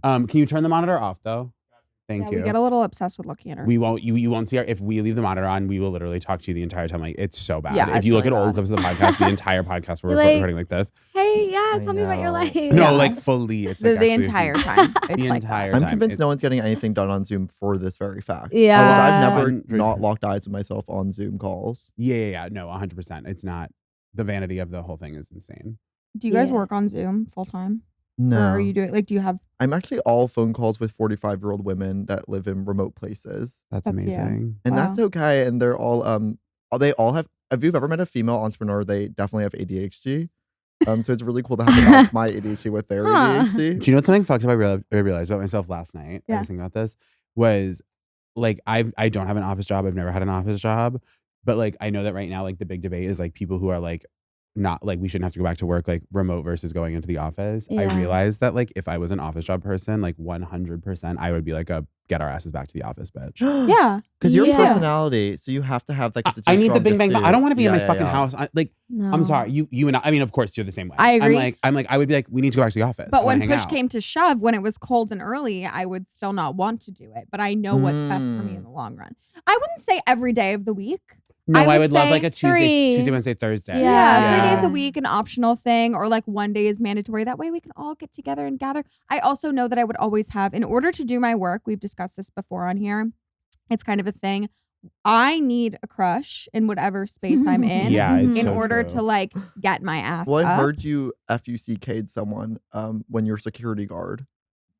Can you turn the monitor off though? Thank you. We get a little obsessed with looking at her. We won't. You won't see our. If we leave the monitor on, we will literally talk to you the entire time. Like it's so bad. Yeah, if you look really at old bad. clips of the podcast, the entire podcast we're Like, recording like this. Hey, yeah, I tell me about your know. life. No, Yeah. like fully. It's the like actually- entire time. It's The like entire that. I'm time. convinced It's- no one's getting anything done on Zoom for this very fact. Yeah. I've never 100%. not locked eyes with myself on Zoom calls. Yeah. No, 100%. It's not. The vanity of the whole thing is insane. Do you guys Yeah. work on Zoom full time? No. Or are you doing do you have I'm actually all phone calls with 45-year-old women that live in remote places. That's That's- yeah. amazing. And Wow. that's okay. And they're all they all have, if you've ever met a female entrepreneur, they definitely have ADHD. So it's really cool to have to balance my ADHD with their Huh. Do ADHD. you know what's something fucked up I realized about myself last night? I Yeah. was thinking about this. Was like I don't have an office job. I've never had an office job. But like I know that right now, like the big debate is like people who are like not like we shouldn't have to go back to work, like remote versus going into the office. I Yeah. realized that like if I was an office job person, like 100% I would be like a get our asses back to the office bitch. Yeah. Because your Yeah. personality, so you have to have like. I need the bing bang. I don't want to be in my fucking Yeah. house. No. I'm sorry. You and I mean, of course, you're the same way. I agree. I'm like, I would be like, we need to go back to the office. I But wanna when hang push out. came to shove, when it was cold and early, I would still not want to do it. But I know what's best for me in the long run. I wouldn't say every day of the week. No, I I would would love say like a three. Tuesday, Wednesday, Thursday. Yeah. 3 days a week, an optional thing, or like 1 day is mandatory. That way we can all get together and gather. I also know that I would always have, in order to do my work, we've discussed this before on here. It's kind of a thing. I need a crush in whatever space I'm in. Yeah, it's in so order true. to like get my ass Well, I up. heard you FUCK'd someone when you're a security guard.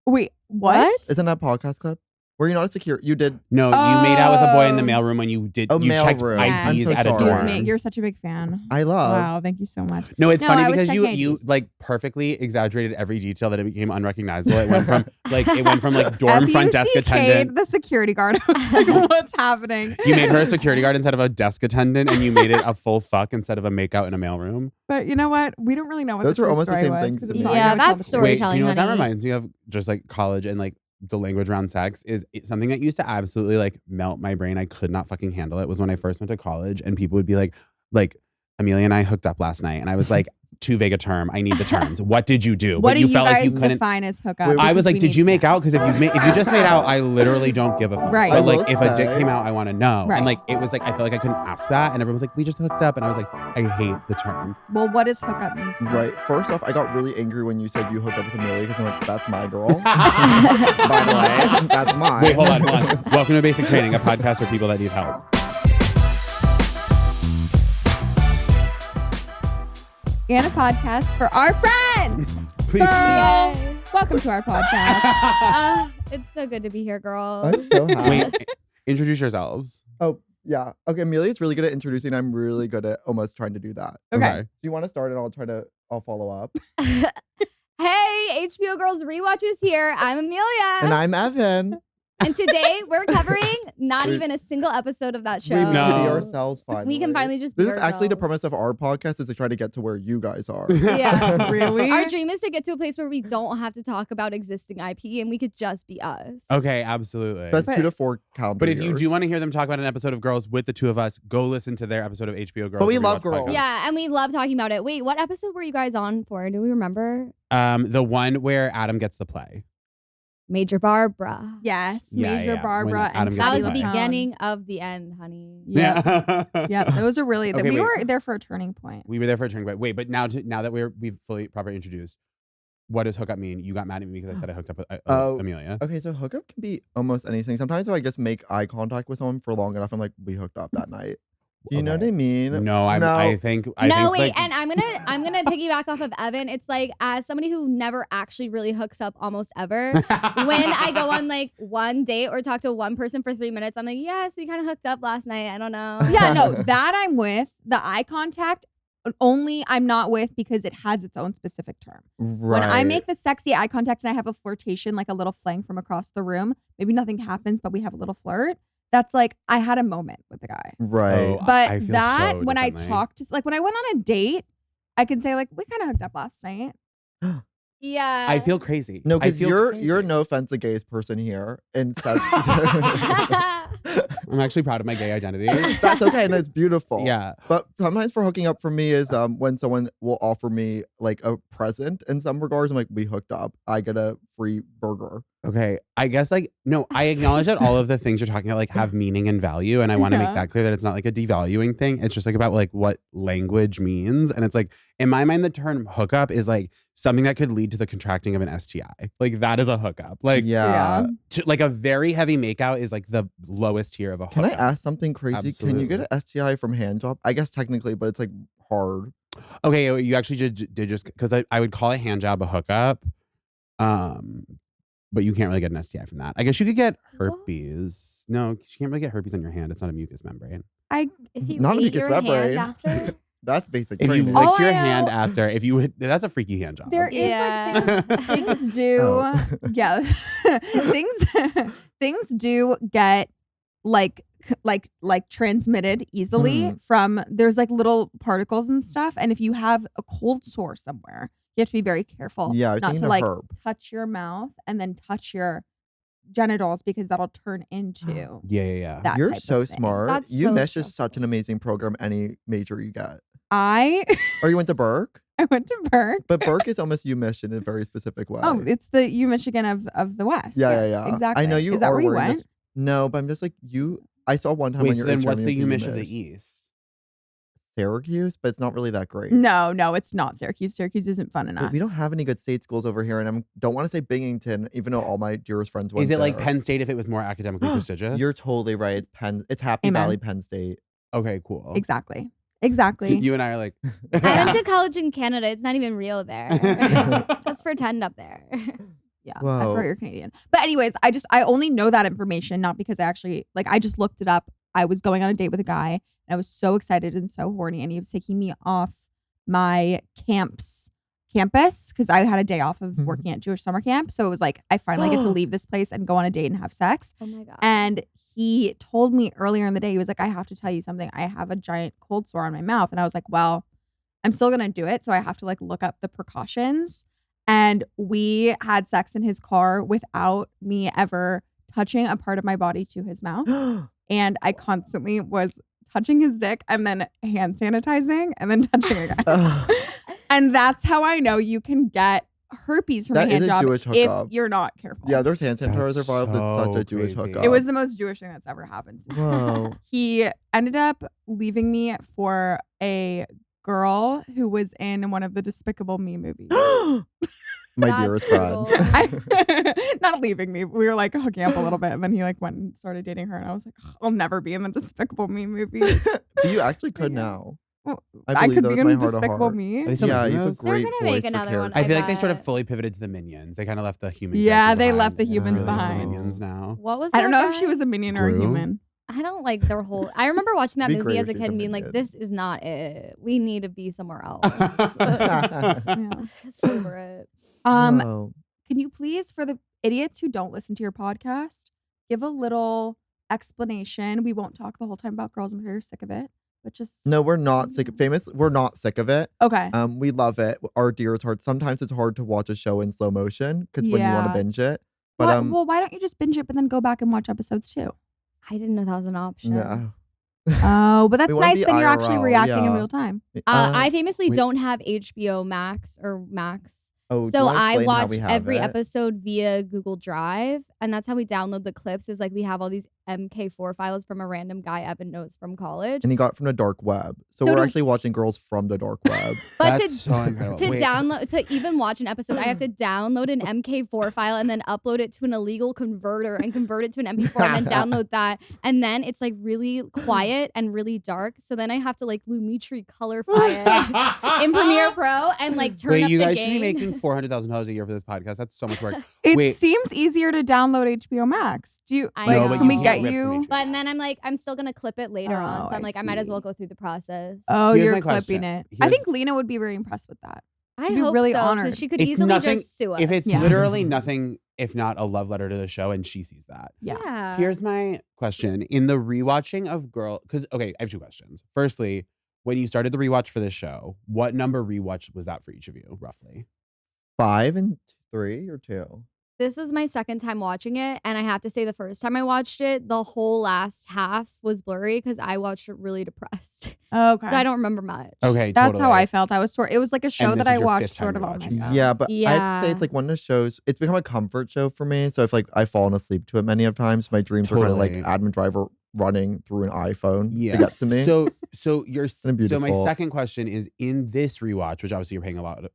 Wait, what? Isn't that a podcast clip? Were you not a security? You did. No, you made out with a boy in the Oh. mailroom when you did. Oh, You checked mailroom. Yeah. IDs I'm so at a sorry. dorm. Excuse me. You're such a big fan. I love. Wow, thank you so much. No, it's No, funny I was because you checking IDs. like perfectly exaggerated every detail that it became unrecognizable. It went from like dorm front desk FUCK'd attendant. the security guard. I was like, what's happening? You made her a security guard instead of a desk attendant, and you made it a full fuck instead of a makeout in a mailroom. But you know what? We don't really know what Those the are true almost the story same was, things 'cause to it's me. not Yeah, how we tell that's the story. Wait, do Storytelling, you know what that honey. reminds me of? Just like college and like the language around sex is something that used to absolutely like melt my brain. I could not fucking handle it. Was when I first went to college and people would be like Amelia and I hooked up last night, and I was like, too vague a term. I need the terms. What did you do? What But do you you felt guys like you couldn't. define as hookup? Wait, I was Because like, we did need you to make know. out? Because if you just made out, I literally don't give a fuck. Right. But I like will if a dick say- came out, I want to know. Right. And like it was like I felt like I couldn't ask that, and everyone was like, we just hooked up, and I was like, I hate the term. Well, what does hookup mean to you? Right. First off, I got really angry when you said you hooked up with Amelia because I'm like, that's my girl. By the way, that's mine. Wait, hold on. Welcome to Basic Training, a podcast for people that need help. And a podcast for our friends. Please. Girl, Yay. welcome to our podcast. It's so good to be here, girl. I'm so happy. Wait, introduce yourselves. Oh, yeah. Okay, Amelia's really good at introducing. I'm really good at almost trying to do that. Okay. Do you want to start and I'll follow up? Hey, HBO Girls Rewatch is here. I'm Amelia. And I'm Evan. And today we're covering not We- even a single episode of that show. We No. be ourselves finally. We can finally just be This is actually the ourselves. premise of our podcast is to try to get to where you guys are. Yeah. Really? Our dream is to get to a place where we don't have to talk about existing IP and we could just be us. Okay, absolutely. That's But- 2 to 4 calendar But if you do years. want to hear them talk about an episode of Girls with the two of us, go listen to their episode of HBO Girls. But we the love Rewatch Girls. podcast. Yeah, and we love talking about it. Wait, what episode were you guys on for? Do we remember? The one where Adam gets the play. Major Barbara. Yes, Yeah, Major yeah, Barbara when Adam and gets That the was the play. beginning of the end, honey. Yeah. Yeah, those are really. Okay, we wait. were there for a turning point. We were there for a turning point. Wait, but now that we've fully properly introduced, what does hookup mean? You got mad at me because I said I hooked up with Oh. Amelia. Okay, so hookup can be almost anything. Sometimes if I just make eye contact with someone for long enough, I'm like, we hooked up that night. Do you know what Okay. I mean? No, I think No, think, wait, like, and I'm gonna piggyback off of Evan. It's like as somebody who never actually really hooks up almost ever. When I go on like one date or talk to one person for 3 minutes, I'm like, yes, we kind of hooked up last night. I don't know. Yeah, no, that I'm with. The eye contact only I'm not with because it has its own specific term. Right. When I make the sexy eye contact and I have a flirtation, like a little fling from across the room, maybe nothing happens, but we have a little flirt. That's like I had a moment with the guy. Right. Oh, But I feel that so when I differently. talked to like when I went on a date, I can say like we kind of hooked up last night. Yeah. I feel crazy. No, I because feel you're crazy. no offense the gayest person here and says I'm actually proud of my gay identity. That's okay, and it's beautiful. Yeah. But sometimes for hooking up for me is when someone will offer me like a present in some regards. I'm like, we hooked up. I get a free burger. Okay. I guess like, no, I acknowledge that all of the things you're talking about like have meaning and value. And I want to make Yeah. that clear that it's not like a devaluing thing. It's just like about like what language means. And it's like, in my mind, the term hookup is like something that could lead to the contracting of an STI. Like that is a hookup. Like, Yeah. like a very heavy makeout is like the lowest tier of a Can I hookup. ask something crazy? Can you get an STI from hand job? I guess technically, but it's like hard. Okay, you actually did just because I would call a hand job a hookup, but you can't really get an STI from that. I guess you could get herpes. No, you can't really get herpes on your hand. It's not a mucus membrane. If you Not a ate mucus your membrane. hand after, That's basic If you training. licked Oh, your I hand know. after, if you would, that's a freaky hand job. There is Yeah. like things do Oh. yeah things do get like transmitted easily from there's like little particles and stuff, and if you have a cold sore somewhere, you have to be very careful Yeah, I was not thinking to of like herb. touch your mouth and then touch your genitals because that'll turn into Yeah. that You're type so of thing. smart. That's You so mesh is stressful. such an amazing program. Any major you get. I Or you went to Burke, went to Burke. but Burke is almost UMich in a very specific way. Oh, it's the U Michigan of the West. Yeah, Yes, yeah. exactly. I know you Is that are where you wearing went? this. No, but I'm just like you. I saw one time on Wait, your so then Instagram. what's you the went Umish to of the UMich. East? Syracuse, but it's not really that great. No, it's not Syracuse. Syracuse isn't fun But enough. we don't have any good state schools over here, and I don't want to say Binghamton, even though all my dearest friends went Is it like there. Penn State if it was more academically prestigious? You're totally right. It's Penn. It's Happy Amen. Valley, Penn State. okay, cool. Exactly. You and I are like, I went to college in Canada. It's not even real there. Just pretend up there. Yeah, I Whoa. forgot you're Canadian. But anyways, I only know that information not because I actually I just looked it up. I was going on a date with a guy and I was so excited and so horny, and he was taking me off my campus because I had a day off of working at Jewish summer camp. So it was like I finally get to leave this place and go on a date and have sex. Oh my god. And he told me earlier in the day, he was like, I have to tell you something. I have a giant cold sore on my mouth. And I was like, well, I'm still going to do it. So I have to like look up the precautions. And we had sex in his car without me ever touching a part of my body to his mouth. And I constantly was touching his dick and then hand sanitizing and then touching again. And that's how I know you can get herpes from That a is hand a job Jewish if hookup. you're not careful. Yeah, there's hand sanitizer That's vials. It's such so a Jewish crazy. hookup. It was the most Jewish thing that's ever happened to me. Whoa. He ended up leaving me for a girl who was in one of the Despicable Me movies. My That's dearest friend. cool. Not leaving me. We were like hooking up a little bit, and then he like went and started dating her, and I was like, I'll never be in the Despicable Me movie. But you actually could Yeah. now. Well, I I believe could that be with my in heart of Despicable heart. Me. Are they still Yeah, making you have a those? They're great gonna voice make for another one. I characters. feel like they sort of bet. fully pivoted to the Minions. They kind of left the human. Yeah, character they left behind, the and it's humans really just the behind. Minions now. What was I don't that know if she guy? was a minion or a Gru? human. I don't like their whole. I remember watching that Be movie great as a if she's kid a and being like, minion. "This is not it. We need to be somewhere else." Yeah. Just over it. Whoa. Can you please, for the idiots who don't listen to your podcast, give a little explanation? We won't talk the whole time about girls. I'm sure you're sick of it, but just No, we're not sick. Famous. We're not sick of it. okay. We love it. Our dearest heart. Sometimes it's hard to watch a show in slow motion because when you want Yeah. to binge it. But well, why don't you just binge it, but then go back and watch episodes too? I didn't know that was an option. no. Oh, but that's wanna nice. be Then you're actually IRL, reacting in yeah. real time. I famously wait. don't have HBO Max or Max. Oh, do you So wanna I explain how watch we have every it? episode via Google Drive, and that's how we download the clips. Is like we have all these MK4 files from a random guy Evan knows from college. And he got it from the dark web. So, So we're to- actually watching girls from the dark web. But That's so incredible. to Wait. download to even watch an episode, I have to download an MK4 file and then upload it to an illegal converter and convert it to an MP4 and then download that. And then it's like really quiet and really dark. So then I have to like Lumitri colorify it in Premiere Pro and like turn Wait, up you the guys gain. should be making $400,000 a year for this podcast. That's so much work. It Wait. seems easier to download HBO Max. Do you? I Like, know, but can you we can't get rip you? from HBO. But then I'm like, I'm still gonna clip it later on. Oh, So I'm I like, I might as see. well go through the process. Oh, Here's you're my question. clipping it. I Here's- think Lena would be very impressed with that. I She'd be hope really so, 'cause honored. she could It's easily nothing- just sue us. If it's Yeah. literally nothing, if not a love letter to the show, and she sees that. Yeah. Here's my question. In the rewatching of Girl, because, okay, I have two questions. Firstly, when you started the rewatch for this show, what number rewatch was that for each of you, roughly? 5 and 3 or 2? This was my second time watching it, and I have to say the first time I watched it, the whole last half was blurry because I watched it really depressed. Okay. So I don't remember much. Okay, That's how totally. I felt. I was it was like a show And that this I is your watched fifth time sort of on my rewatching it. phone. Yeah, but I have to say Yeah. it's like one of the shows. It's become a comfort show for me. So if like I've fallen asleep to it many of times, my dreams are kind of like Totally. Adam Driver running through an iPhone Yeah. to get to me. So my beautiful. second question is, in this rewatch, which obviously you're paying a lot of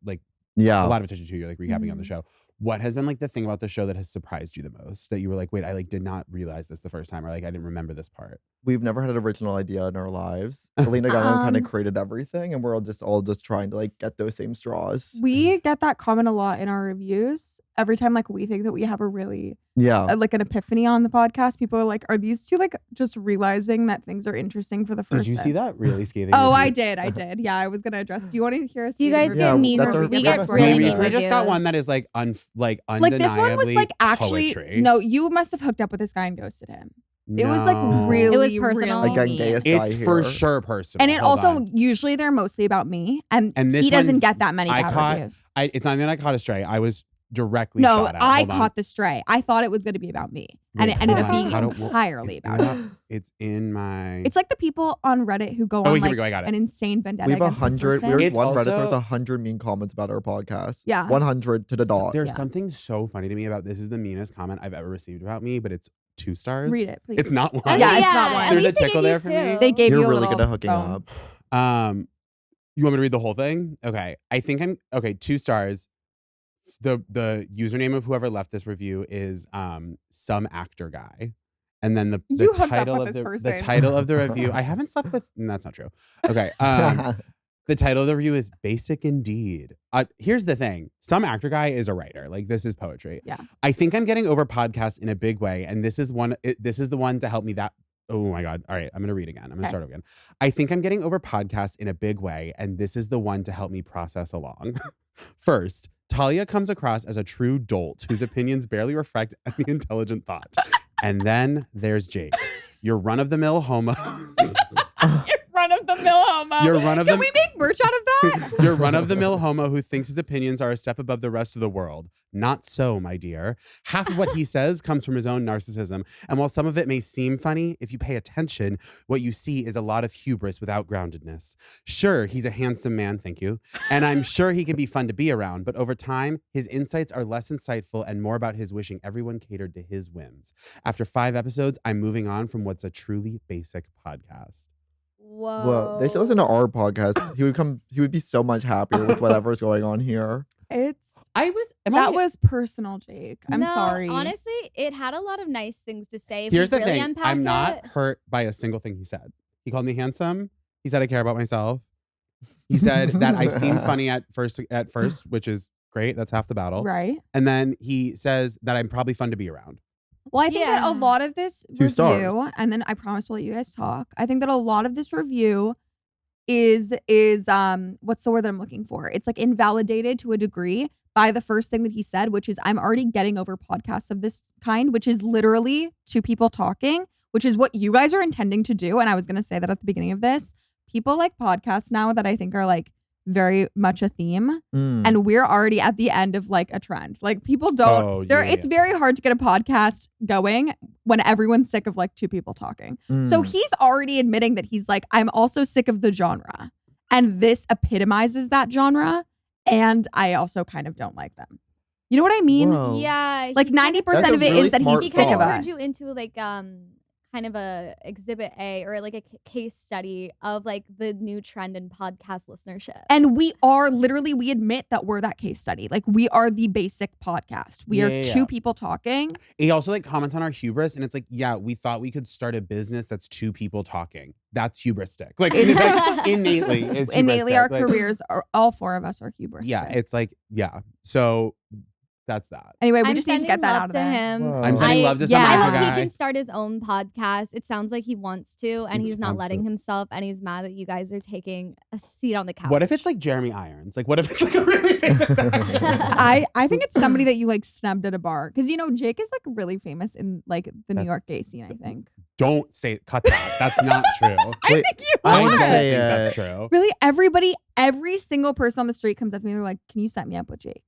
yeah, attention to, you're like recapping on the show. What has been like the thing about the show that has surprised you the most? That you were like, wait, I like did not realize this the first time, or like I didn't remember this part. we've never had an original idea in our lives. Elena Gunn kind of Um, created everything, and we're all just trying to like get those same straws. We get that comment a lot in our reviews. Every time like we think that we have a really Yeah, like an epiphany on the podcast, people are like, are these two like just realizing that things are interesting for the first Did you time? see that really scathing? Oh, I review? did. Yeah, I was gonna address. Do you want to hear us? Do you guys Yeah, get mean that's our- reviews? We that's get our really We mean recently just got reviews. one that is like Like undeniably this one was like actually poetry. no. You must have hooked up with this guy and ghosted him. It was like No. really, It was personal. really Again, mean. gayest guy It's for here. sure personal. And it Hold also on. usually they're mostly about me, and this he doesn't one's- get that many I bad caught- reviews. It's not even that I caught a stray. I was directly No, shot at. I Hold on. caught the stray. I thought it was going to be about me, and Wait, it ended hold up on. being How do- entirely it's about in it. my- It's in my. It's like the people on Reddit who go Oh, on wait, here like we go. I got it. an insane vendetta. we have against the 100. person. There's It's one Reddit. There's also- 100 mean comments about our podcast. Yeah. 100 to the dot. There's Yeah. something so funny to me about this. Is the meanest comment I've ever received about me, but it's 2 stars. Read it, please. It's not one. Okay, Yeah, it's not one. At There's a least they tickle gave there you for me. two. They gave You're you a really little good at hooking bone. up. You want me to read the whole thing? Okay. I think I'm okay. 2 stars. The username of whoever left this review is some actor guy. And then the You hooked up title with of this the person. title of the review. I haven't slept with. That's not true. Okay. The title of the review is Basic Indeed. Here's the thing. Some actor guy is a writer. Like, this is poetry. Yeah. I think I'm getting over podcasts in a big way. And this is the one to help me that. Oh my God. All right. I'm going to read again. I'm going to Okay. start again. I think I'm getting over podcasts in a big way. And this is the one to help me process along. First, Talia comes across as a true dolt whose opinions barely reflect any intelligent thought. And then there's Jake. Your run-of-the-mill homo. Run of the mill homo. Your run of Can the we make merch out of that? Your run-of-the-mill homo who thinks his opinions are a step above the rest of the world. Not so, my dear. Half of what he says comes from his own narcissism. And while some of it may seem funny, if you pay attention, what you see is a lot of hubris without groundedness. Sure, he's a handsome man, thank you. And I'm sure he can be fun to be around. But over time, his insights are less insightful and more about his wishing everyone catered to his whims. After 5 episodes, I'm moving on from what's a truly basic podcast. Whoa. Whoa, they should listen to our podcast. He would be so much happier with whatever's going on here. That was personal, Jake. I'm No, sorry. Honestly, it had a lot of nice things to say. If Here's we the really thing. unpack I'm not it. hurt by a single thing he said. He called me handsome. He said I care about myself. He said that I seem funny at first, which is great. That's half the battle. Right. And then he says that I'm probuld fund to be around. Well, I think that a Yeah. lot of this 2 review, stars. and then I promise we'll let you guys talk. I think that a lot of this review is what's the word that I'm looking for? It's like invalidated to a degree by the first thing that he said, which is I'm already getting over podcasts of this kind, which is literally 2 people talking, which is what you guys are intending to do. And I was gonna say that at the beginning of this. People like podcasts now that I think are like very much a theme. And we're already at the end of like a trend. Like people don't Oh, it's very hard to get a podcast going when everyone's sick of like 2 people talking. So he's already admitting that he's like, I'm also sick of the genre. And this epitomizes that genre. And I also kind of don't like them. You know what I mean? Whoa. Yeah. Like he kind 90% That's a of it really is that smart he's he sick kind of of us. turned you into like kind of a exhibit A or like a case study of like the new trend in podcast listenership. And we admit that we're that case study. Like we are the basic podcast. We are Yeah. 2 people talking. He also like comments on our hubris, and it's like, yeah, we thought we could start a business that's 2 people talking. That's hubristic. Like, it's like innately, it's Innately, hubristic. our Like, careers are all 4 of us are hubris. Yeah, it's like, yeah. So that's that. Anyway, we I'm just need to sending get that love out of to there. him. Wow. I'm sending I- love to yeah. some I other hope he guy. can start his own podcast. It sounds like he wants to, and he's not letting Absolutely. himself, and he's mad that you guys are taking a seat on the couch. What if it's like Jeremy Irons? Like, what if it's like a really famous actor? I think it's somebody that you like snubbed at a bar because you know Jake is like really famous in like the New That's- York gay scene. I think Don't say, cut that. That's not true. I Wait, think you I I wanna don't are. say, think that's true. Really, every single person on the street comes up to me. They're like, "Can you set me up with Jake?"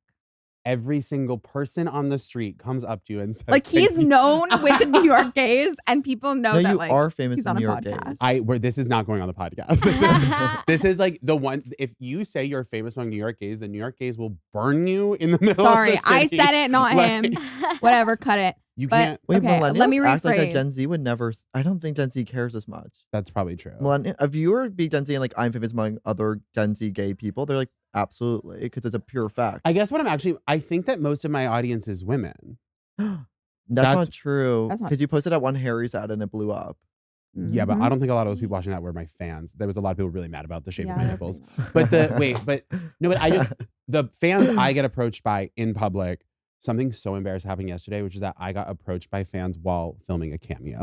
every single person on the street comes up to you and says, Like he's known with the New York gays, and people know No, that you like are famous he's in on New a York podcast. gays. this is not going on the podcast. This is like the one. If you say you're famous among New York gays, the New York gays will burn you in the middle. Sorry, of the I city. said it, not Like, him. Whatever, cut it. You But- can't. Wait, Okay, let me millennials act like that Gen rephrase. Z would never. I don't think Gen Z cares as much. That's probably true. A viewer be Gen Z and like I'm famous among other Gen Z gay people. They're like absolutely because it's a pure fact. I guess I think that most of my audience is women. That's That's- not true. That's not- Because you posted that one Harry's ad and it blew up. Yeah, but Mhm. I don't think a lot of those people watching that were my fans. There was a lot of people really mad about the shape of my Yeah, nipples. definitely. But the fans I get approached by in public. Something so embarrassing happened yesterday, which is that I got approached by fans while filming a cameo.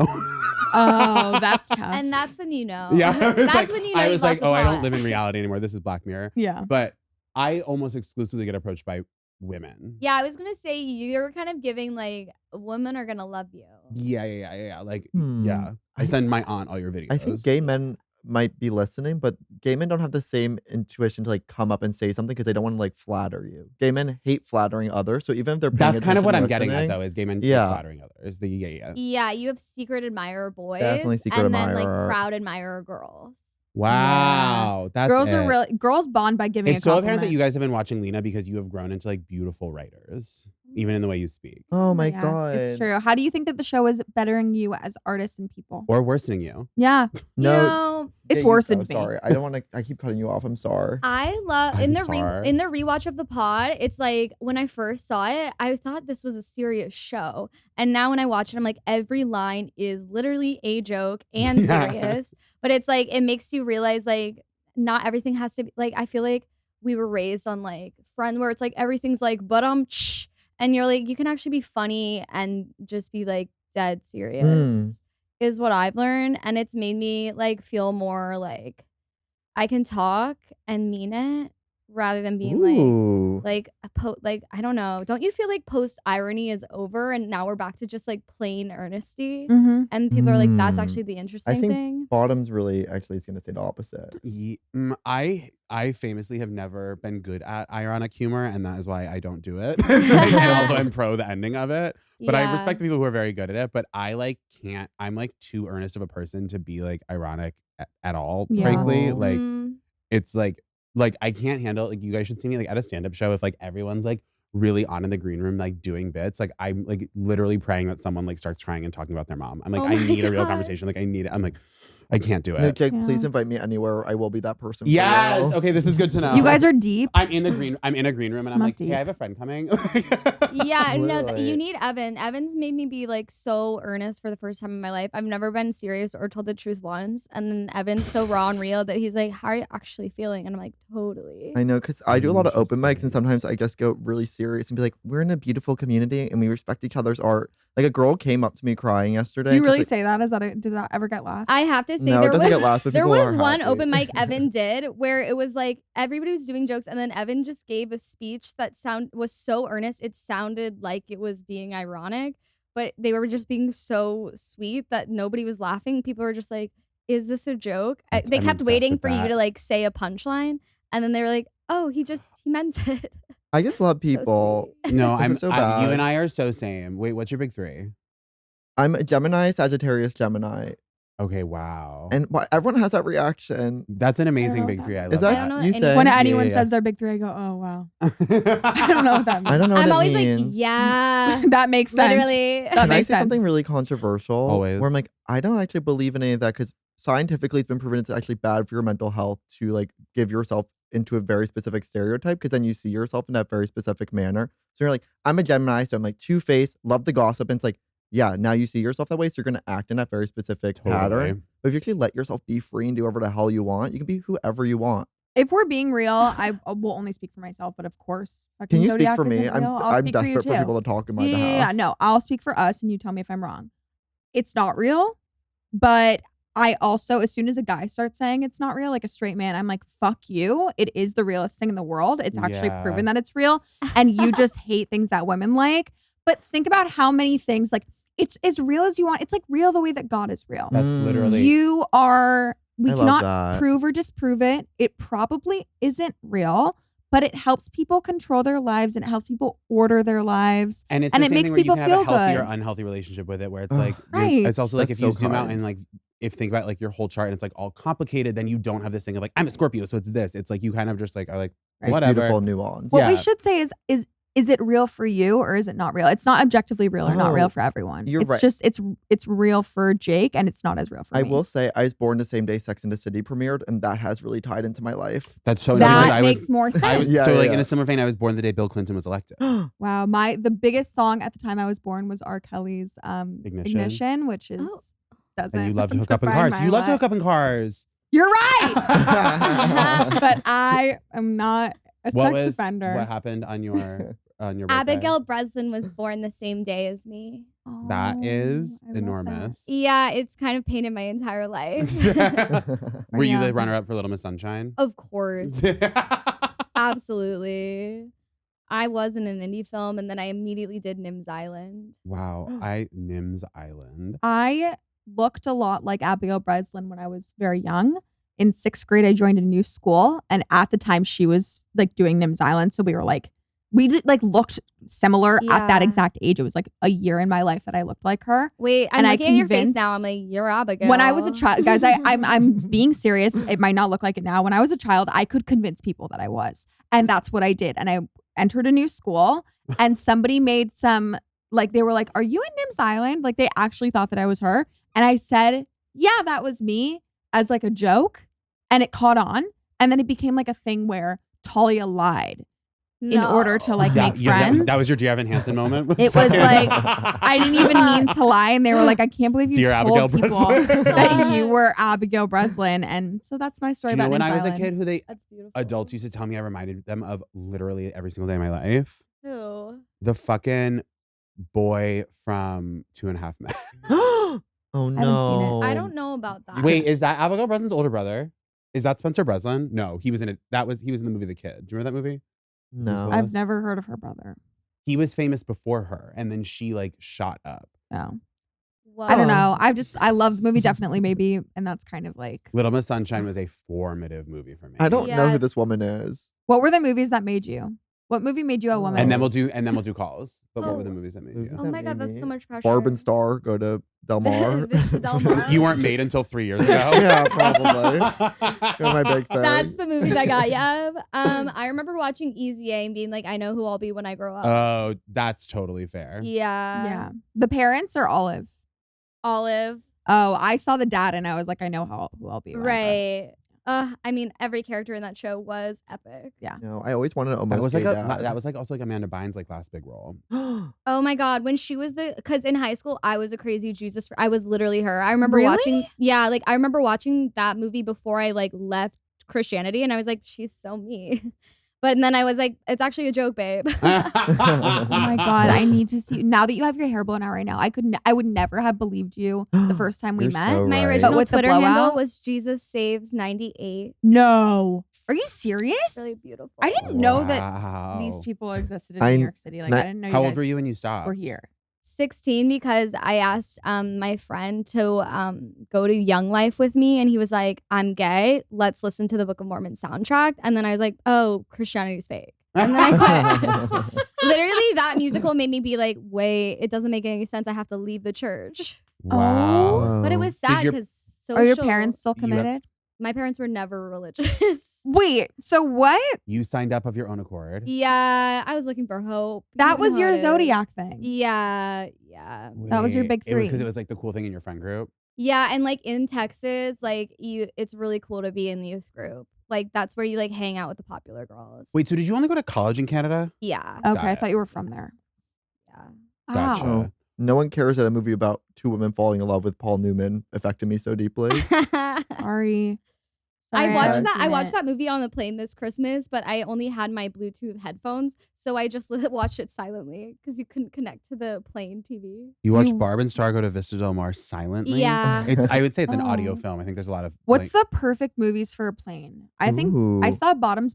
Oh, that's tough. And that's when you know. Yeah, I was That's like, when you know I you've was lost like, the oh, I don't plot. live in reality anymore. This is Black Mirror. yeah. But I almost exclusively get approached by women. Yeah, I was gonna say you're kind of giving like women are gonna love you. Yeah. Like, Hmm. yeah. I send my aunt all your videos. I think gay men might be listening, but gay men don't have the same intuition to like come up and say something because they don't want to like flatter you. Gay men hate flattering others, so even if they're paying That's kind of what attention I'm getting at, listening- though, is gay men Yeah. flattering others. Yeah. Yeah, you have secret admirer boys. Definitely secret and then admirer. like proud admirer girls. Wow. That's Girls are it. really girls bond by giving It's a so compliment. apparent that you guys have been watching Lena because you have grown into like beautiful writers, even in the way you speak, Oh my Yeah, god. It's true. How do you think that the show is bettering you as artists and people? or worsening you. Yeah. No, You know, It's yeah, you worse go. than me. Sorry, I don't want to. I keep cutting you off. I'm sorry. I love I'm in the sorry. in the rewatch of the pod. It's like when I first saw it, I thought this was a serious show, and now when I watch it, I'm like every line is literally a joke and Yeah. serious. But it's like it makes you realize like not everything has to be like. I feel like we were raised on like Friends, where it's like everything's like but and you're like you can actually be funny and just be like dead serious. Is what I've learned, and it's made me like feel more like I can talk and mean it rather than being Ooh. like I don't know. Don't you feel like post irony is over and now we're back to just like plain earnesty? Mm-hmm. And people are like, that's Mm. actually the I interesting think thing. Bottoms really actually is going to say the opposite. I famously have never been good at ironic humor, and that is why I don't do it. And also, I'm pro the ending of it. But I Yeah. respect the people who are very good at it. But I like can't. I'm like too earnest of a person to be like ironic at all. Yeah. Frankly, Oh. like Mm. it's like I can't handle. Like you guys should see me like at a stand-up show if like everyone's like really on in the green room like doing bits. Like I'm like literally praying that someone like starts crying and talking about their mom. I'm like Oh I my need a real God. conversation. Like I need it. I'm like I can't do No, it. Jake, Yeah. please invite me anywhere. I will be that person. for Yes. you. Okay. This is good to know. You guys are deep. I'm in a green room and I'm Not like, deep. hey, I have a friend coming. Yeah, no, Literally. you need Evan. Evan's made me be like so earnest for the first time in my life. I've never been serious or told the truth once. And then Evan's so raw and real that he's like, how are you actually feeling? And I'm like, totally. I know, because I do a lot of open mics, Interesting. and sometimes I just go really serious and be like, "We're in a beautiful community, and we respect each other's art." Like a girl came up to me crying yesterday. Do you 'cause, really like, say that? Did that ever get laughed? I have to say no, it there doesn't was get last, but there people was are one happy. open mic Evan did where it was like everybody was doing jokes and then Evan just gave a speech that was so earnest it sounded like it was being ironic, but they were just being so sweet that nobody was laughing. People were just like, is this a joke? That's- They I'm kept obsessed waiting with for you that. to like say a punchline and then they were like, oh, he meant it. I just love people. sweet. No, This I'm is so you bad. and I are so same. Wait, what's your big three? I'm a Gemini, Sagittarius, Gemini, Okay, wow. and everyone has that reaction. That's an amazing know big that. three. I love Is that I don't know you any- think? when Yeah, anyone yeah. says their big three, I go, oh wow. I I don't know what that means. I don't know what I'm it always means. like, yeah. That makes sense. Literally. That Can I makes say something sense. really controversial? Always. Where I'm like, I don't actually believe in any of that because scientifically it's been proven it's actually bad for your mental health to like give yourself into a very specific stereotype because then you see yourself in that very specific manner. So you're like, I'm a Gemini, so I'm like two-faced, love the gossip. And it's like, yeah, now you see yourself that way, so you're going to act in that very specific pattern. But if you actually let yourself be free and do whatever the hell you want, you can be whoever you want. If we're being real, I will only speak for myself, but of course, Can fucking you speak Zodiac for me? isn't real. I'll I'm speak for you desperate for too. people to talk in my Yeah, behalf. no, I'll speak for us, and you tell me if I'm wrong. It's not real, but I also, as soon as a guy starts saying it's not real, like a straight man, I'm like, fuck you. It is the realest thing in the world. It's actually Yeah. proven that it's real, and you just hate things that women like. But think about how many things, like, it's as real as you want. It's like real the way that God is real. That's literally We I love cannot that. prove or disprove it. It probably isn't real, but it helps people control their lives and it helps people order their lives. And it's And the it same makes thing where people you can have a feel healthy or good. unhealthy relationship with it, where it's like, Right. it's also like That's if you so zoom out kind. and like, if think about like your whole chart and it's like all complicated, then you don't have this thing of like, I'm a Scorpio, so it's this. It's like you kind of just like are like, Right. It's whatever. beautiful nuance. What Yeah. we should say is it real for you or is it not real? It's not objectively real or not Oh, real for everyone. you're It's right. just it's real for Jake and it's not as real for I me. will say I was born the same day Sex and the City premiered, and that has really tied into my life. That's so interesting. That I makes was, more sense. I was, Yeah, so like yeah. in a similar vein, I was born the day Bill Clinton was elected. Wow, the biggest song at the time I was born was R. Kelly's Ignition, which is doesn't. And you love to hook up in define cars. my You love to life. hook up in cars. You're right, but I am not a sex offender. What happened on your birthday? Abigail Breslin was born the same day as me. That is I love enormous. Yeah, it's kind of painted my entire life. Were you Yeah. the runner-up for Little Miss Sunshine? Of course. Absolutely. I was in an indie film and then I immediately did Nim's Island. Wow, Nim's Island. I looked a lot like Abigail Breslin when I was very young. In 6th grade, I joined a new school, and at the time, she was like doing Nim's Island. So we were like, we did like looked similar at that Yeah. exact age. It was like a year in my life that I looked like her. Wait, I'm And I looking at your face now. convinced- I'm like, you're Abigail. When I was a child, guys, I'm being serious. It might not look like it now. When I was a child, I could convince people that I was, and that's what I did. And I entered a new school, and somebody made some like they were like, "Are you in Nim's Island?" Like they actually thought that I was her, and I said, "Yeah, that was me," as like a joke, and it caught on, and then it became like a thing where Talia lied in order to like make friends. That was your Dear Evan Hansen moment. It was like I didn't even mean to lie, and they were like, "I can't believe you Dear told Abigail people Breslin. that you were Abigail Breslin." And so that's my Do story you know about when Nim's I was a Island. kid who That's beautiful. adults used to tell me I reminded them of literally every single day of my life? Who? The fucking boy from 2.5 Men. Oh seen it. no! I don't know about that. Wait, is that Abigail Breslin's older brother? Is that Spencer Breslin? No, he was in it. He was in the movie The Kid. Do you remember that movie? No. I've I've never heard of her brother. He was famous before her, and then she like shot up. No, Whoa. I don't know. I love the movie definitely maybe, and that's kind of like Little Miss Sunshine was a formative movie for me. I don't know Yeah. who this woman is. what were the movies that made you? What movie made you a woman? And then we'll do calls. But what were Oh. the movies that made Movies you? Oh my God, that's so much pressure. Barb and Star go to Del Mar. This is Del Mar. You weren't made until 3 years ago. Yeah, probably. Got my big thing. That's the movie that got you. I remember watching Easy A and being like, I know who I'll be when I grow up. Oh, that's totally fair. Yeah. yeah, the parents or Olive. Olive. Oh, I saw the dad, and I was like, I know who I'll be. when I grow up. Right. I mean, every character in that show was epic. No, I always wanted to That almost was like gay dad. that was like also like Amanda Bynes' like last big role. Oh my God. When she was because in high school, I was a crazy Jesus. I was literally her. I remember Really? watching, like I remember watching that movie before I like left Christianity and I was like, she's so me. But then I was like, it's actually a joke, babe. Oh my God, I need to see. Now that you have your hair blown out right now, I would never have believed you the first time we You're met. so My right. original But with the Twitter handle blowout? was Jesus Saves 98. No, are you serious? Really beautiful. I didn't know that Wow. these people existed in I- New York City. Like can I didn't know. How you old guys were you when you stopped? were here? 16 because I asked my friend to go to Young Life with me and he was like, I'm gay. Let's listen to the Book of Mormon soundtrack. And then I was like, oh, Christianity's fake. And then I quit. Literally, that musical made me be like, wait, it doesn't make any sense. I have to leave the church. Wow. But it was sad your- because Are your parents still You have- committed? My parents were never religious. Wait, so what? You signed up of your own accord. Yeah, I was looking for hope. You That know was how your it is. zodiac thing. Yeah. That was your Wait, big It was three. because it was like the cool thing in your friend group. Yeah, and like in Texas, like it's really cool to be in the youth group. Like that's where you like hang out with the popular girls. Wait, so did you only go to college in Canada? Yeah. Okay, Got I it. thought you were from there. Yeah. Gotcha. Oh. No one cares that a movie about two women falling in love with Paul Newman affected me so deeply. Sorry. I Sorry, watched haven't that. I seen watched it. that movie on the plane this Christmas, but I only had my Bluetooth headphones, so I just watched it silently because you couldn't connect to the plane TV. You watched You- Barb and Star go to Vista Del Mar silently? Yeah. I would say it's an audio Oh. film. I think there's a lot of What's like, the perfect movies for a plane? I think Ooh. I saw Bottoms,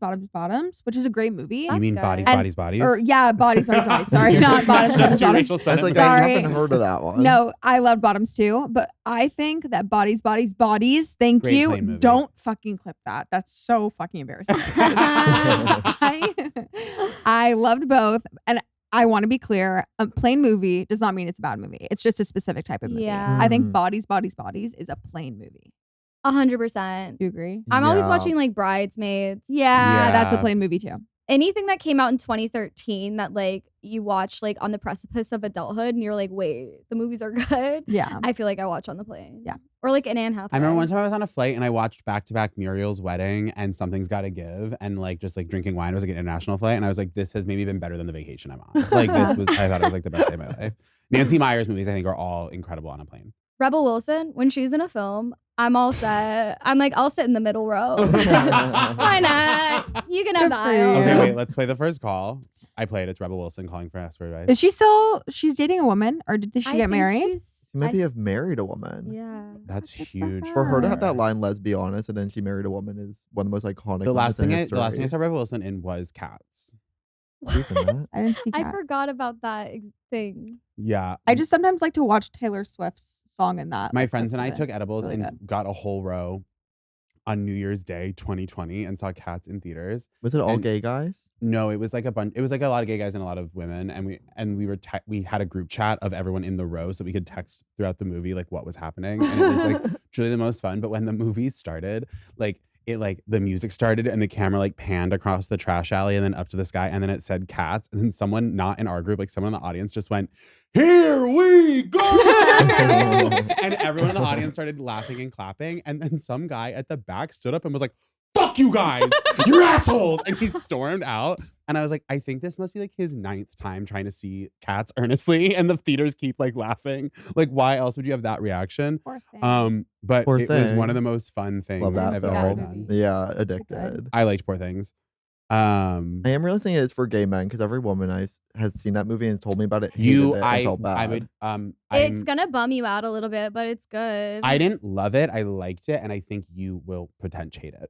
which is a great movie. you That's mean good. bodies, And- bodies, bodies? Or yeah, Bodies. Sorry, not Bottoms, That's your Bottoms. racial I was like, sentence. I Sorry. haven't heard of that one. No, I love Bottoms too, but I think that Bodies, Thank Great you. plane movie. Don't fucking fucking clip that. That's so fucking embarrassing. I loved both. And I want to be clear. A plain movie does not mean it's a bad movie. It's just a specific type of movie. Yeah. I think Bodies, Bodies, Bodies is a plain movie. 100%. Do you agree? I'm always Yeah. watching like Bridesmaids. Yeah, that's a Yeah. plain movie too. Anything that came out in 2013 that like you watch like on the precipice of adulthood and you're like, wait, the movies are good. Yeah. I feel like I watch on the plane. Yeah. Or like an Anne Hathaway. I remember one time I was on a flight and I watched back-to-back Muriel's Wedding and Something's Gotta Give and like just like drinking wine. It was like an international flight and I was like, this has maybe been better than the vacation I'm on. Like this was, I thought it was like the best day of my life. Nancy Meyers movies I think are all incredible on a plane. Rebel Wilson, when she's in a film, I'm all set. I'm like, I'll sit in the middle row. Why not? You can have the Good for you. aisle. Okay, wait, let's play the first call. I played. It's Rebel Wilson calling for Ask for Advice. Is she's dating a woman or did she I get think married? she's- She maybe I- have married a woman. Yeah. That's Good for huge. For her to have her. that line, let's be honest, and then she married a woman is one of the most iconic The last thing moments in I history. saw Rebel Wilson in was Cats. Who's in that? I didn't see I Cats. forgot about that thing. Yeah. I just sometimes like to watch Taylor Swift's song in that. My like, friends and I clips of took it. edibles Really and good. got a whole row on New Year's Day 2020 and saw Cats in theaters. Was it all And- gay guys? No, it was like a bunch. It was like a lot of gay guys and a lot of women, and we had a group chat of everyone in the row so we could text throughout the movie like what was happening, and it was like truly the most fun. But when the movie started, the music started and the camera like panned across the trash alley and then up to the sky, and then it said Cats, and then someone not in our group, like someone in the audience, just went, "Here we go!" and everyone in the audience started laughing and clapping, and then some guy at the back stood up and was like, "Fuck you guys, you're assholes!" And he stormed out. And I was like, I think this must be like his 9th time trying to see Cats earnestly, and the theaters keep like laughing. Like, why else would you have that reaction? Poor thing. But Poor it was one of Thing. the most fun things Love that I've film. ever Good done. movie. Yeah, good. addicted. I liked Poor Things. I am realizing it is for gay men because every woman has seen that movie and told me about it. Hated it and felt bad. I would It's gonna bum you out a little bit, but it's good. I didn't love it. I liked it, and I think you will potentially hate it.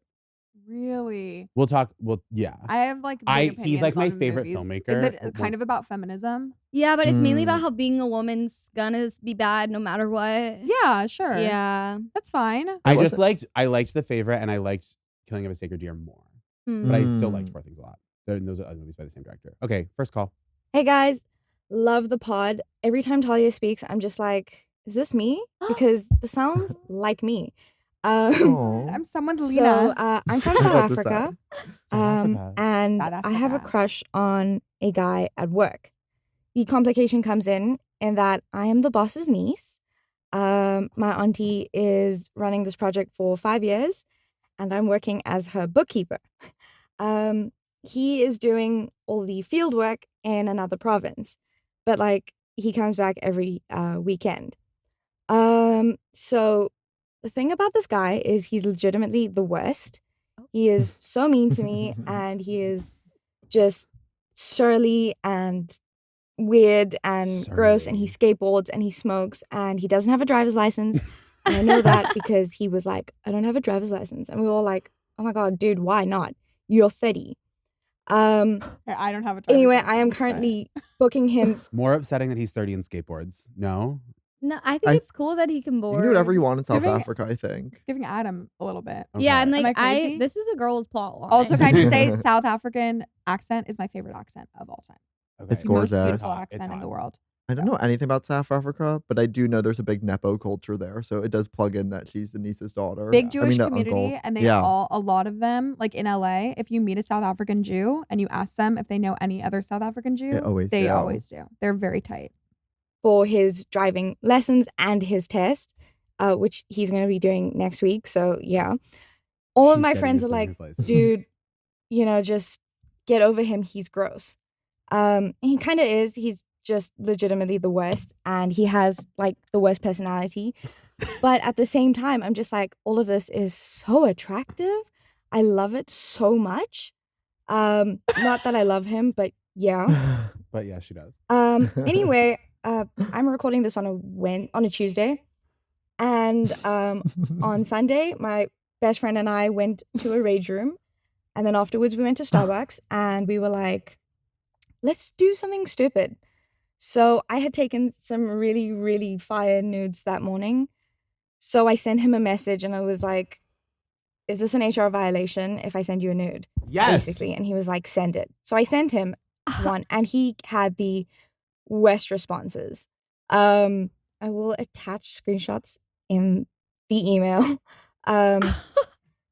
Really? We'll talk. Well, yeah. I have like He's like my favorite filmmaker. Is it Well, kind of about feminism? Yeah, but it's mainly about Mm. how being a woman's gonna be bad no matter what. Yeah, sure. Yeah. That's fine. I What was just it? liked. I liked The Favorite, and I liked Killing of a Sacred Deer more. Hmm. But I still liked Mm. Poor Things a lot. Those are other movies by the same director. Okay, first call. Hey guys, love the pod. Every time Talia speaks, I'm just like, is this me? Because this sounds like me. Aw. I'm someone's So Lena. I'm from I was South about to Africa, South Africa. and South I have a Africa. crush on a guy at work. The complication comes in that I am the boss's niece. My auntie is running this project for 5 years, and I'm working as her bookkeeper. He is doing all the field work in another province, but like he comes back every weekend. So the thing about this guy is he's legitimately the worst. He is so mean to me, and he is just surly and weird and gross, and he skateboards and he smokes and he doesn't have a driver's license. And I know that because he was like, I don't have a driver's license. And we were all like, oh my God, dude, why not? You're 30. I don't have a. driver's Anyway, I am license, but- currently booking him. More upsetting that he's 30 and skateboards. No, No, I think I- it's cool that he can You board. can do whatever you want in South Giving- Africa, I think. It's giving Adam a little bit. Yeah, and Okay. like Am I crazy? this is a girl's plot line. Also, can I just say South African accent is my favorite accent of all time. okay. It's The most gorgeous. beautiful It's accent in hot. the world. I don't know anything about South Africa, but I do know there's a big Nepo culture there. So it does plug in that she's the niece's daughter. Big I Jewish mean, the community, uncle. and they Yeah. a lot of them, like in LA, if you meet a South African Jew and you ask them if they know any other South African Jew, always they do. always do. They're very tight. For his driving lessons and his test, which he's going to be doing next week. So yeah, all of She's my getting friends his are like, business license. dude, just get over him. He's gross. He kind of is. He's just legitimately the worst, and he has like the worst personality. But at the same time, I'm just like, all of this is so attractive. I love it so much. Not that I love him, but yeah. But yeah, she does. Anyway, I'm recording this on a Tuesday, and on Sunday, my best friend and I went to a rage room, and then afterwards we went to Starbucks, and we were like, let's do something stupid. So I had taken some really, really fire nudes that morning. So I sent him a message, and I was like, is this an HR violation if I send you a nude? Yes. Basically. And he was like, send it. So I sent him one and he had the worst responses. I will attach screenshots in the email.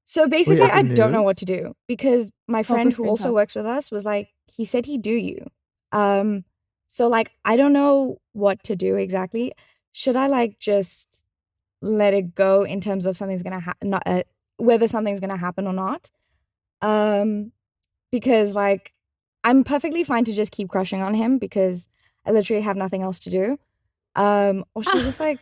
So basically, Wait, I the don't know what nudes? to do because my friend who also screenshots. works with us was like, he said he'd do you. So like, I don't know what to do exactly. Should I like just let it go in terms of something's gonna happen, whether something's gonna happen or not? Because like, I'm perfectly fine to just keep crushing on him because I literally have nothing else to do. Or should I just like,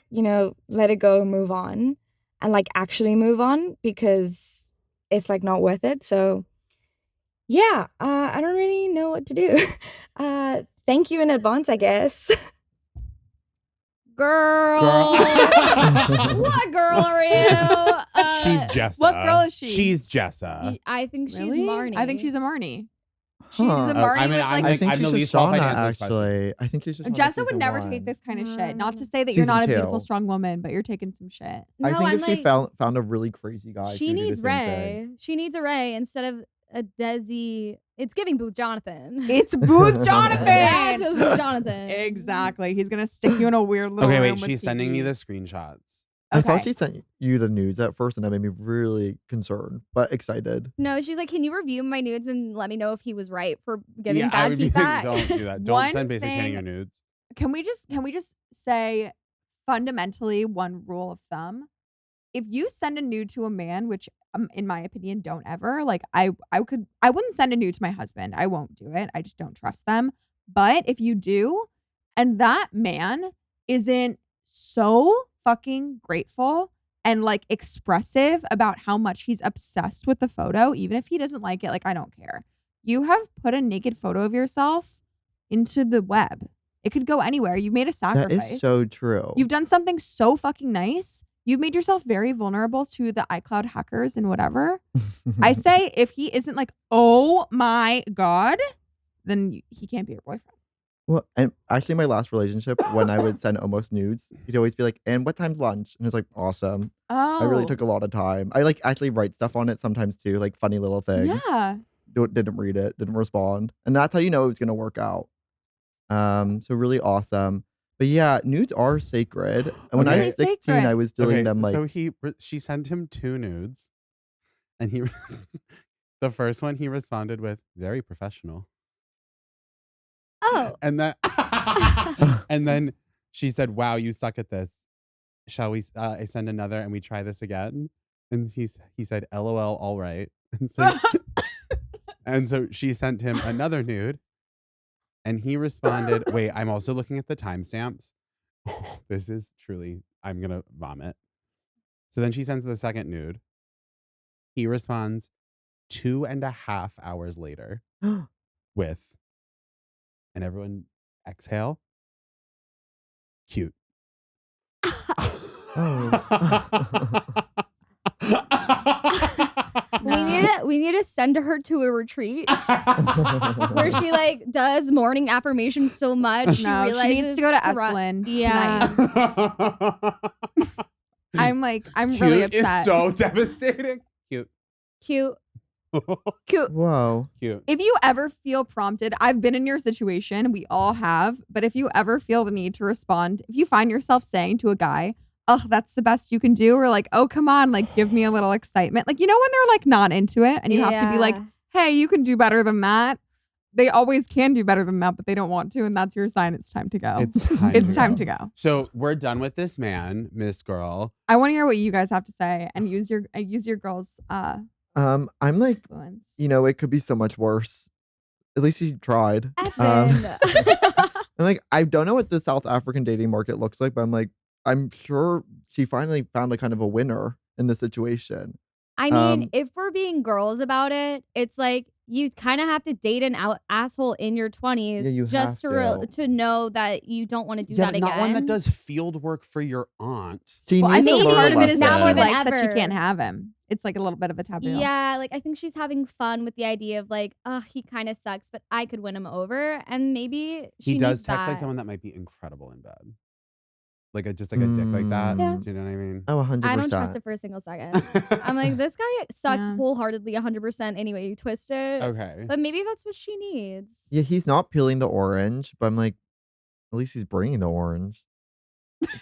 let it go, move on, and like actually move on because it's like not worth it. So yeah, I don't really know what to do. Thank you in advance, I guess. Girl. What girl are you? She's Jessa. What girl is she? She's Jessa. I think she's Really? Marnie. I think she's a Marnie. She's Huh. a Marnie I mean, with, I'm like- I think I'm the she's least just Shauna, qualified to answer this question. actually. I think she's just Jessa would never take this kind of shit. Not to say that you're Season not a 2. beautiful, strong woman, but you're taking some shit. No, I think I'm if she like, found a really crazy guy, she would do the needs same Ray. thing. She needs a Ray instead of a Desi. It's giving Booth Jonathan. It's Booth Jonathan. Yeah, it's Booth Jonathan. Exactly. He's gonna stick you in a weird little Okay, room wait. with She's sending me TV. the screenshots. I thought Okay. she sent you the nudes at first, and that made me really concerned, but excited. No, she's like, can you review my nudes and let me know if he was right for giving Yeah, I bad would be feedback? like, don't do that. Don't One send basic thing- tanning your nudes. Can we just say fundamentally one rule of thumb? If you send a nude to a man, which in my opinion don't ever, like I wouldn't send a nude to my husband. I won't do it. I just don't trust them. But if you do, and that man isn't so fucking grateful and like expressive about how much he's obsessed with the photo, even if he doesn't like it, like I don't care. You have put a naked photo of yourself into the web. It could go anywhere. You made a sacrifice. That is so true. You've done something so fucking nice. You've made yourself very vulnerable to the iCloud hackers and whatever. I say if he isn't like, oh my God, then he can't be your boyfriend. Well, and actually, my last relationship, when I would send almost nudes, he'd always be like, "And what time's lunch?" And it's like, awesome. Oh. I really took a lot of time. I like actually write stuff on it sometimes too, like funny little things. Yeah. Didn't read it, didn't respond, and that's how you know it was gonna work out. So really awesome. But yeah, nudes are sacred. And when I Okay. was 16, Sacred. I was doing them like so she sent him 2 nudes, and he the first one he responded with very professional, Oh. and then and then she said, "Wow, you suck at this. Shall we? I send another and we try this again." And he said, "LOL, all right." And so she sent him another nude, and he responded, "Wait, I'm also looking at the timestamps. Oh, this is truly, I'm gonna vomit." So then she sends the second nude. He responds 2.5 hours later with, and everyone exhale, cute. We need to send her to a retreat where she like does morning affirmations so much. No, realizes she needs to go to run- Esalen. Yeah. tonight. I'm Cute really upset. is so devastating. Cute. Cute. Cute. Whoa. Cute. If you ever feel prompted, I've been in your situation, we all have, but if you ever feel the need to respond, if you find yourself saying to a guy, "Oh, that's the best you can do," or like, "Oh, come on, like give me a little excitement." Like, when they're like not into it and you have to be like, Yeah. "Hey, you can do better than that." They always can do better than that, but they don't want to, and that's your sign it's time to go. It's time to go. So we're done with this man, Miss Girl. I want to hear what you guys have to say and use your girls' I'm like, influence. it could be so much worse. At least he tried. Evan. I'm like, I don't know what the South African dating market looks like, but I'm like, I'm sure she finally found a kind of a winner in the situation. I mean, if we're being girls about it, it's like you kind of have to date an asshole in your 20s Yeah, you just have to know that you don't want to do Yeah, that but again. not one that does field work for your aunt. She Well, I needs to think maybe learn part a of it is that now she more lesson. than likes that she ever. can't have him. It's like a little bit of a taboo. Yeah, like I think she's having fun with the idea of like, oh, he kind of sucks, but I could win him over, and maybe she He does needs text like that. someone that might be incredible in bed. like a dick like that. Yeah. Do you know what I mean? Oh, 100%. I don't trust it for a single second. I'm like, this guy sucks Yeah. wholeheartedly 100% anyway. You twist it. Okay. But maybe that's what she needs. Yeah, he's not peeling the orange, but I'm like, at least he's bringing the orange.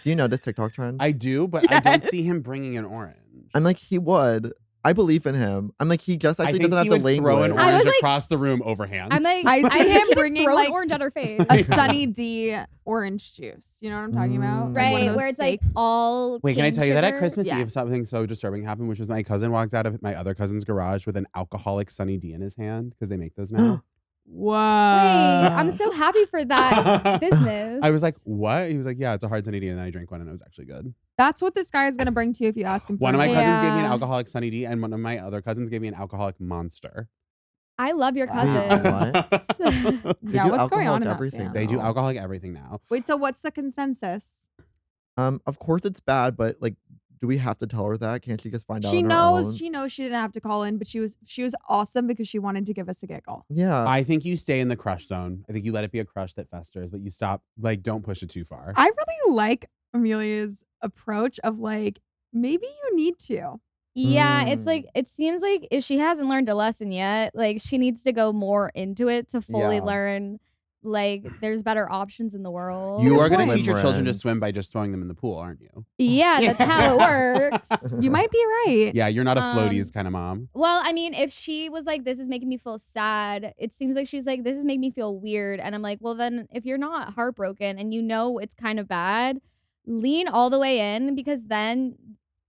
Do you know this TikTok trend? I do, but I don't Yes. see him bringing an orange. I'm like, he would. I believe in him. I'm like, he just I actually think doesn't he have the would throw an language. I was orange like- across the room overhand. I'm like, I see think him he would bringing, throw an like, orange at her face. A Sunny D orange juice. You know what I'm talking about? Mm. Like one of Right, those where it's fake- like all Wait, can I cane tell you that at sugar? Christmas Eve Yes. something so disturbing happened, which was my cousin walked out of my other cousin's garage with an alcoholic Sunny D in his hand because they make those now. Whoa. Wait, I'm so happy for that business. I was like, what? He was like, yeah, it's a hard Sunny D. And then I drank one and it was actually good. That's what this guy is going to bring to you if you ask him for One of my it. cousins gave me an Yeah. alcoholic Sunny D and one of my other cousins gave me an alcoholic Monster. I love your Wow. cousins. They Yeah, do what's going on alcoholic in that everything. family? They do now. alcoholic everything now. Wait, so what's the consensus? Of course it's bad, but like, do we have to tell her that? Can't she just find out? She on her knows own? she knows she didn't have to call in, but she was awesome because she wanted to give us a giggle. Yeah. I think you stay in the crush zone. I think you let it be a crush that festers, but you stop, like, don't push it too far. I really like Amelia's approach of like, maybe you need to. Yeah, it's Mm. like it seems like if she hasn't learned a lesson yet, like she needs to go more into it to fully Yeah. learn like there's better options in the world. You are going to point. teach your children to Limerence. swim by just throwing them in the pool, aren't you? Yeah, that's how it works. You might be right. Yeah, you're not a floaties Um, kind of mom. Well, I mean, if she was like, this is making me feel sad, it seems like she's like, this is making me feel weird. And I'm like, well, then if you're not heartbroken and you know it's kind of bad, lean all the way in because then,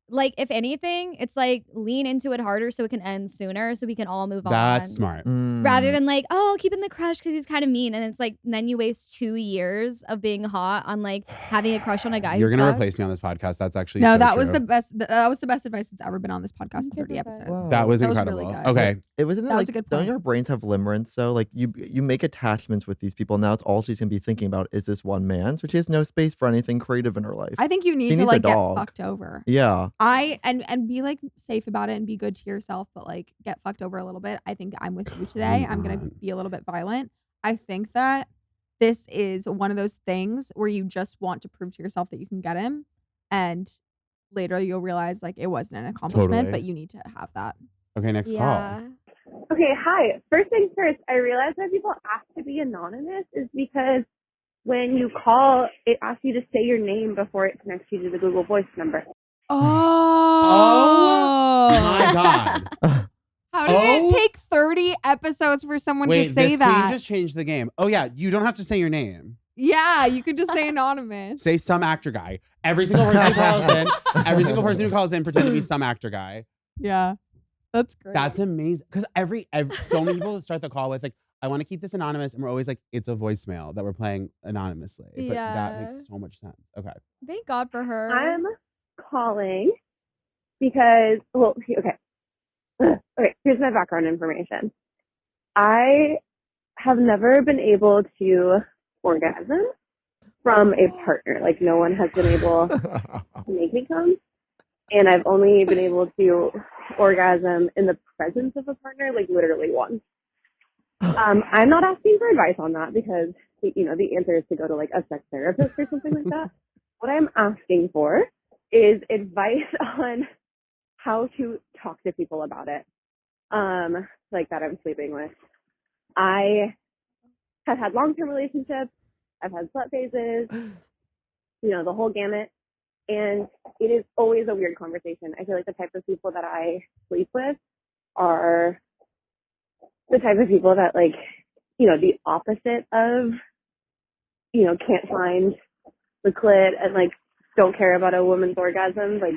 like, if anything, it's like lean into it harder so it can end sooner so we can all move on. That's smart. Rather Mm. than like, oh, I'll keep in the crush because he's kind of mean. And it's like, then you waste 2 years of being hot on like having a crush on a guy You're who going to sucks. replace me on this podcast. That's actually No, so that was true. the best. That was the best advice that's ever been on this podcast in Okay, 30 perfect. episodes. Wow. That was That was incredible. really good. Okay. It wasn't That like, was a good don't point. your brains have limerence? So like you make attachments with these people. Now it's all she's gonna be thinking about is this one man. So she has no space for anything creative in her life. I think you need She to needs a like get dog. fucked over. Yeah. And be like safe about it and be good to yourself, but like get fucked over a little bit. I think I'm with you today. I'm gonna be a little bit violent. I think that this is one of those things where you just want to prove to yourself that you can get him, and later you'll realize like it wasn't an accomplishment, Totally. but you need to have that. Okay, next Yeah. Okay, hi. First things first, I realize that people ask to be anonymous is because when you call, it asks you to say your name before it connects you to the Google Voice number. Oh, My God. How did Oh. it take 30 episodes for someone Wait, to say this that? queen just changed the game. Oh, yeah. You don't have to say your name. Yeah, you could just say anonymous. Say some actor guy. Every single person who calls in, every single person who calls in, pretend to be some actor guy. Yeah, that's great. That's amazing. Because every so many people start the call with like, I want to keep this anonymous, and we're always like, it's a voicemail that we're playing anonymously. But that Yeah. makes so much sense. Okay. Thank God for her. I'm calling because, well, okay. Okay, here's my background information. I have never been able to orgasm from a partner. Like, no one has been able to make me come. And I've only been able to orgasm in the presence of a partner, like literally once. I'm not asking for advice on that because, you know, the answer is to go to like a sex therapist or something like that. What I'm asking for is advice on how to talk to people about it, like that I'm sleeping with. I have had long-term relationships. I've had slut phases, you know, the whole gamut. And it is always a weird conversation. I feel like the type of people that I sleep with are the type of people that, like, you know, the opposite of, you know, can't find the clit and, like, don't care about a woman's orgasm. Like,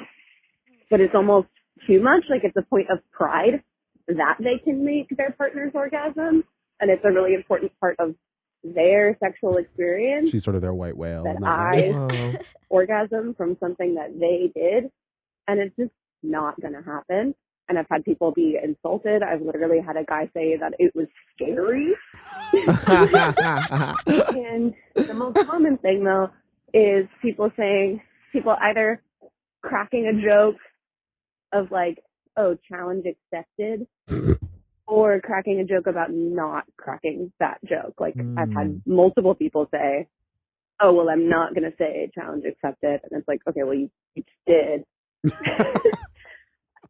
but it's almost too much. Like, it's a point of pride that they can make their partner's orgasm. And it's a really important part of their sexual experience. She's sort of their white whale. That in that way. Wow. Orgasm from something that they did, and it's just not going to happen. And I've had people be insulted. I've literally had a guy say that it was scary. And the most common thing, though, is people either cracking a joke of like, oh, challenge accepted, or cracking a joke about not cracking that joke. Like, I've had multiple people say, oh, well, I'm not going to say challenge accepted. And it's like, okay, well, you just did.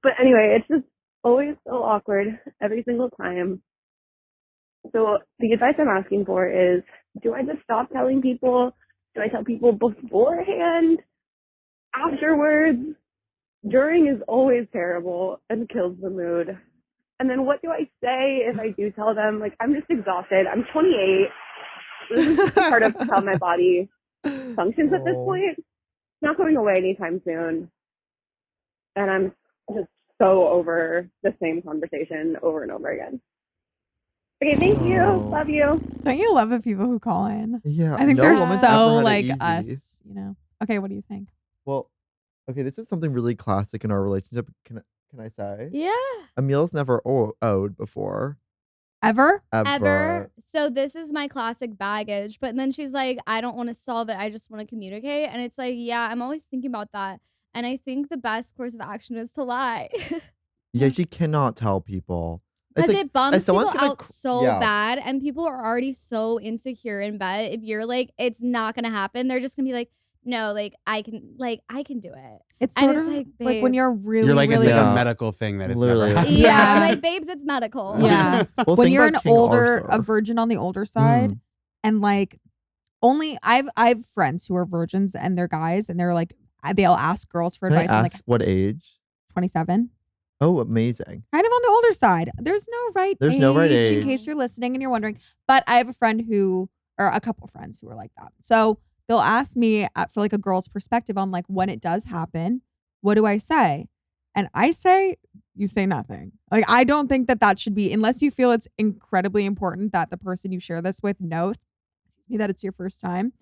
But anyway, it's just always so awkward every single time. So the advice I'm asking for is, do I just stop telling people? Do I tell people beforehand? Afterwards? During is always terrible and kills the mood. And then what do I say if I do tell them? Like, I'm just exhausted. I'm 28. This is just part of how my body functions at this point. It's not going away anytime soon. And I'm just so over the same conversation over and over again. Okay, thank you. Love you. Don't you love the people who call in? Yeah. I think no they're woman's so ever had it like easy. us, you know. Okay, what do you think? Well, okay, this is something really classic in our relationship. Can I say? Yeah. Emil's never owed before. Ever? Ever. So this is my classic baggage. But then she's like, I don't want to solve it. I just want to communicate. And it's like, yeah, I'm always thinking about that. And I think the best course of action is to lie. Yeah, she cannot tell people. Because It's like, it bums if someone's people gonna out cr- so yeah. bad. And people are already so insecure in bed. If you're like, it's not going to happen, they're just going to be like, no, like I can do it. It's And sort it's of like, like when you're babes. really, You're like, really it's like Yeah. a medical thing that it's Literally. never happened. Yeah, Yeah. I'm like, babes, it's medical. Yeah. Well, when think you're about an King older, Arthur. a virgin on the older side, and like only I've friends who are virgins and they're guys and they're like they'll ask girls for Can I advice. I'm ask like what age? 27. Oh, amazing. Kind of on the older side. There's no right There's age, no right in age. case you're listening and you're wondering. But I have a friend or a couple friends who are like that. So they'll ask me for like a girl's perspective on like when it does happen, what do I say? And I say, you say nothing. Like, I don't think that should be, unless you feel it's incredibly important that the person you share this with knows that it's your first time.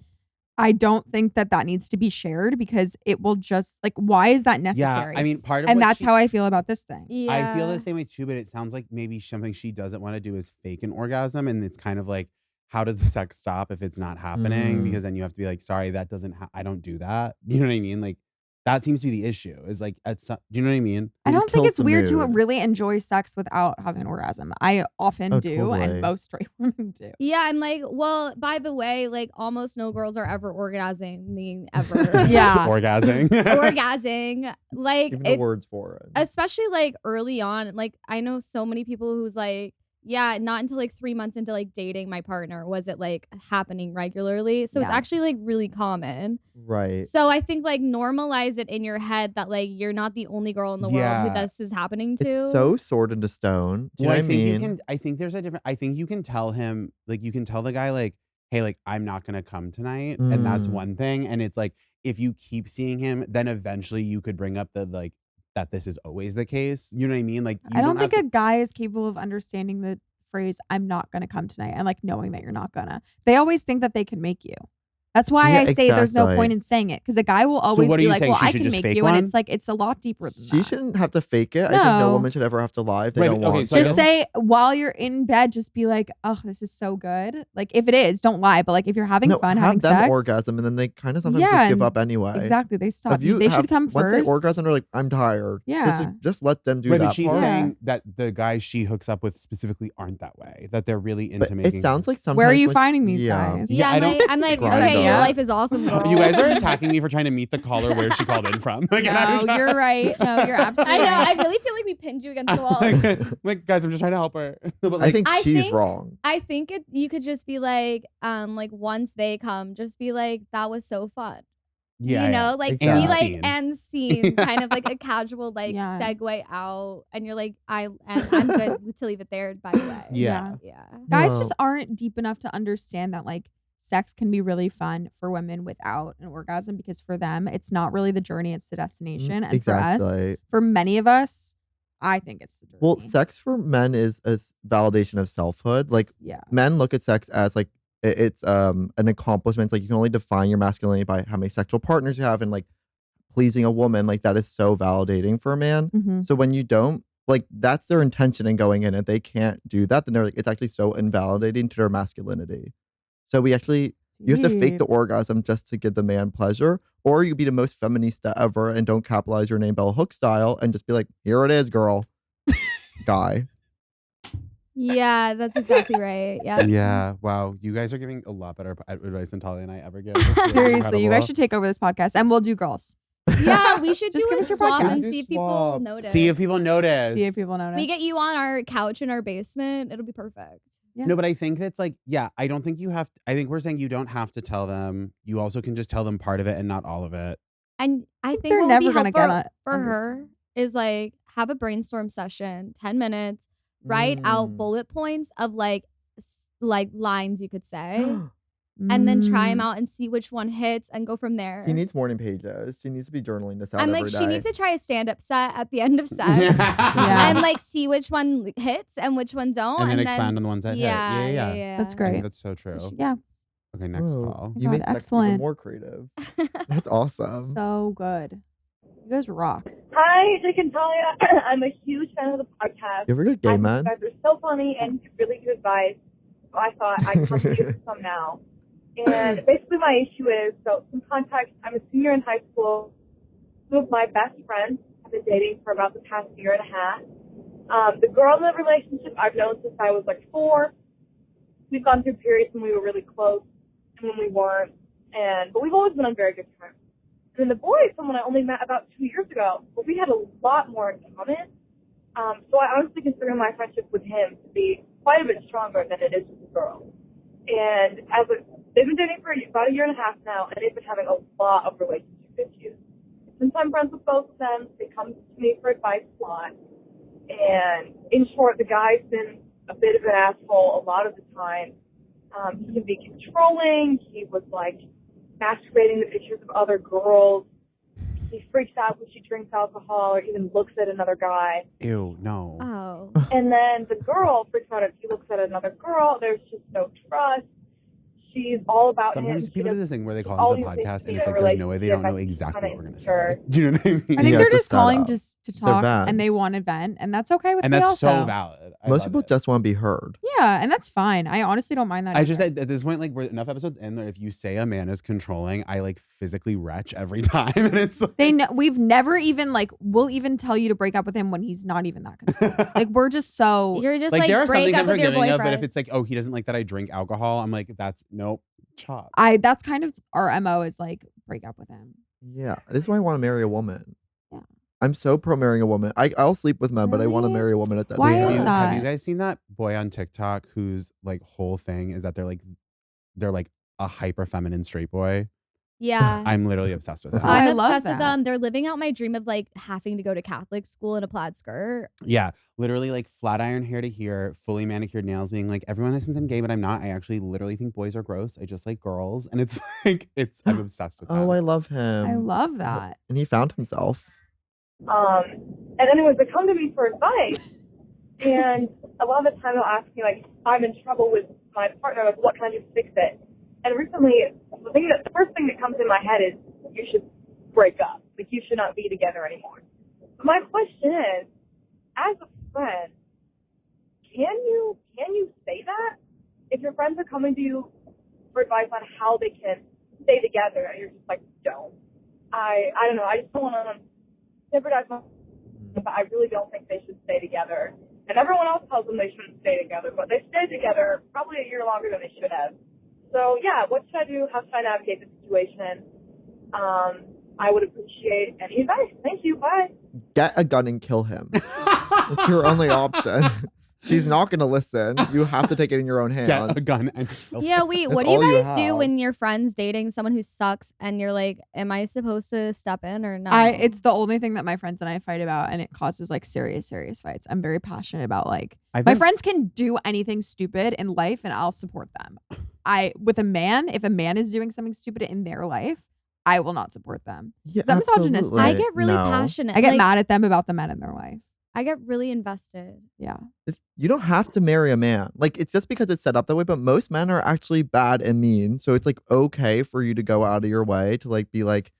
I don't think that needs to be shared because it will just like, why is that necessary? Yeah, I mean, part of and what that's she- how I feel about this thing. Yeah. I feel the same way too, but it sounds like maybe something she doesn't want to do is fake an orgasm. And it's kind of like, how does the sex stop if it's not happening? Mm. Because then you have to be like, sorry, that doesn't, I don't do that. You know what I mean? Like, that seems to be the issue is like, do you know what I mean? I It don't just think kills it's the weird to mood. really enjoy sex without having an orgasm. I often Oh, do, totally. and most straight women do. Yeah, I'm like, well, by the way, like almost no girls are ever orgasming ever. Yeah. Orgasming. Orgasming. Like Even the it, words for it. especially like early on. Like I know so many people who's like, yeah, not until like 3 months into like dating my partner was it like happening regularly. So it's Yeah. actually like really common. Right. So I think like normalize it in your head that like you're not the only girl in the world Yeah. who this is happening to. It's so sword into stone. Do you Well, know what I mean? you can. I think there's a different. I think you can tell him, like, you can tell the guy, like, hey, like, I'm not gonna come tonight, and that's Mm. one thing. And it's like, if you keep seeing him, then eventually you could bring up the like that this is always the case. You know what I mean? Like, you I don't have think to- a guy is capable of understanding the phrase "I'm not going to come tonight" and like knowing that you're not gonna. They always think that they can make you. That's why Yeah, I say there's no exactly. point in saying it because a guy will always what are be you like, saying? "Well, She I should can just make fake you," and one? it's like it's a lot deeper than She that. shouldn't have to fake it. I think no No. woman should ever have to lie if they Right, don't okay, want so I to. Just say while you're in bed, just be like, "Oh, this is so good." Like if it is, don't lie. But like if you're having no, fun, have having them sex, orgasm and then they kind of sometimes Yeah, just give and up anyway. exactly, they stop. If you They should have- come once first. they orgasm, they're like, I'm tired. Yeah. Just let them do Right, that but she's part. saying that the guys she hooks up with specifically aren't that way. That they're really into But making. it sounds like sometimes Where are you when- finding these yeah. guys? Yeah, I don't- I'm like, Grind okay, your up. life is awesome, girl. You guys are attacking me for trying to meet the caller where she called in from. Like, and I'm No, you're right. No, you're absolutely I know. I right. really feel like we pinned you against the wall. like, guys, I'm just trying to help her. But I like, think I she's think- wrong. I think you could just be like once they come, just be like, that was so fun. yeah, you yeah. know, like Exactly. be like Scene. end scene, kind of like a casual like Yeah. segue out, and you're like, I'm good to leave it there. By the way, Yeah. yeah. Guys Well- just aren't deep enough to understand that like sex can be really fun for women without an orgasm because for them it's not really the journey, it's the destination. And for us, Exactly. for many of us, I think it's the journey. Well, sex for men is a validation of selfhood. Like yeah. men look at sex as like it's an accomplishment. It's like you can only define your masculinity by how many sexual partners you have and like pleasing a woman. Like that is so validating for a man. Mm-hmm. So when you don't, like that's their intention in going in. If they can't do that, then they're like it's actually so invalidating to their masculinity. So you have to fake the orgasm just to give the man pleasure, or you could be the most feminista ever and don't capitalize your name bell hook style and just be like, here it is, girl. Guy. Yeah, that's exactly right. Yeah. Yeah. Wow. You guys are giving a lot better advice than Talia and I ever give. Seriously, you guys should take over this podcast and we'll do girls. Yeah, we should Just do give a us your swap podcast. and Do see if people swap. notice. See if people notice. See if people notice. we get you on our couch in our basement. It'll be perfect. Yeah. No, but I think that's like, yeah, I don't think you have to, I think we're saying you don't have to tell them. You also can just tell them part of it and not all of it. And I think they're what never would be gonna get helpful it. for her is like have a brainstorm session, 10 minutes, write out bullet points of like lines you could say. And then try them out and see which one hits and go from there. He needs morning pages. She needs to be journaling this out I'm like, every she day. needs to try a stand-up set at the end of sets. Yeah. And like see which one hits and which one don't. And then expand on the ones that yeah, hit. yeah, Yeah. That's I great. think that's so true. Yeah. Okay, next Whoa, call. You God, made sex even excellent. more creative. That's awesome. So good. You guys rock. Hi, Jake and Talia. I'm a huge fan of the podcast. You ever get gay I think man? you guys are so funny and give really good advice. So I thought I'd come to you with some now. And basically my issue is, so some context, I'm a senior in high school. Two of my best friends have been dating for about the past year and a half. The girl in the relationship I've known since I was like 4. We've gone through periods when we were really close and when we weren't. But we've always been on very good terms. And then the boy is someone I only met about 2 years ago, but we had a lot more in common. So I honestly consider my friendship with him to be quite a bit stronger than it is with the girl. And they've been dating for about a year and a half now, and they've been having a lot of relationship issues. Since I'm friends with both of them, they come to me for advice a lot. And in short, the guy's been a bit of an asshole a lot of the time. He can be controlling. He was like masturbating to pictures of other girls. He freaks out when she drinks alcohol or even looks at another guy. Ew, no. Oh. And then the girl freaks out if he looks at another girl. There's just no trust. She's all about Sometimes him. people do this thing where they call all into the these things podcast to and be it's in like a there's no way they don't know relationship. exactly I'm what we're going to insecure. say. Do you know what I mean? I think Yeah, they're it's a just calling setup. just to They're talk vents. and they want to vent, and that's okay with And me that's also. so valid. I Most love people it. just want to be heard. Yeah, and that's fine. I honestly don't mind that. I just either. at this point, like, we're enough episodes in that if you say a man is controlling, I like physically retch every time, and it's like, They know, we've never even like we'll even tell you to break up with him when he's not even that controlling. Like we're just so You're just like like, there are some break things up I'm with your forgiving of, boyfriend. but if it's like, oh, he doesn't like that I drink alcohol, I'm like, that's nope, chop. that's kind of our MO is like break up with him. Yeah, this is why I want to marry a woman. Yeah. I'm so pro marrying a woman. I'll sleep with men, but I want to Really? marry a woman at that Why time. is Have that? you guys seen that boy on TikTok whose like whole thing is that they're like a hyper feminine straight boy? yeah. I'm literally obsessed with him. Oh, I I'm love obsessed with that. them. They're living out my dream of like having to go to Catholic school in a plaid skirt. Yeah, literally like flat iron hair to here, fully manicured nails, being like, everyone assumes I'm gay, but I'm not. I actually literally think boys are gross. I just like girls. And it's like, I'm obsessed with that. Oh, I love him. I love that. And he found himself. And anyways, they come to me for advice, and a lot of the time they'll ask me, like, I'm in trouble with my partner, like, what can I do to fix it? And recently, the first thing that comes in my head is, you should break up. Like, you should not be together anymore. But my question is, as a friend, can you say that? If your friends are coming to you for advice on how they can stay together, and you're just like, don't. I don't know, I just don't want to jeopardize my, but I really don't think they should stay together. And everyone else tells them they shouldn't stay together, but they stayed together probably a year longer than they should have. So yeah, what should I do? How should I navigate the situation? I would appreciate any advice. Thank you. Bye. Get a gun and kill him. It's your only option. She's not going to listen. You have to take it in your own hands. Get a gun and kill Yeah, him. wait, That's what do you all you guys do have. when your friend's dating someone who sucks and you're like, am I supposed to step in or no? It's the only thing that my friends and I fight about, and it causes like serious fights. I'm very passionate about like I've my been- friends can do anything stupid in life, and I'll support them. With a man, if a man is doing something stupid in their life, I will not support them. Yeah, I'm misogynistic. absolutely. I get really No. passionate. I get like, mad at them about the men in their life. I get really invested. Yeah. You don't have to marry a man. Like, it's just because it's set up that way, but most men are actually bad and mean. So it's like okay for you to go out of your way to like be like,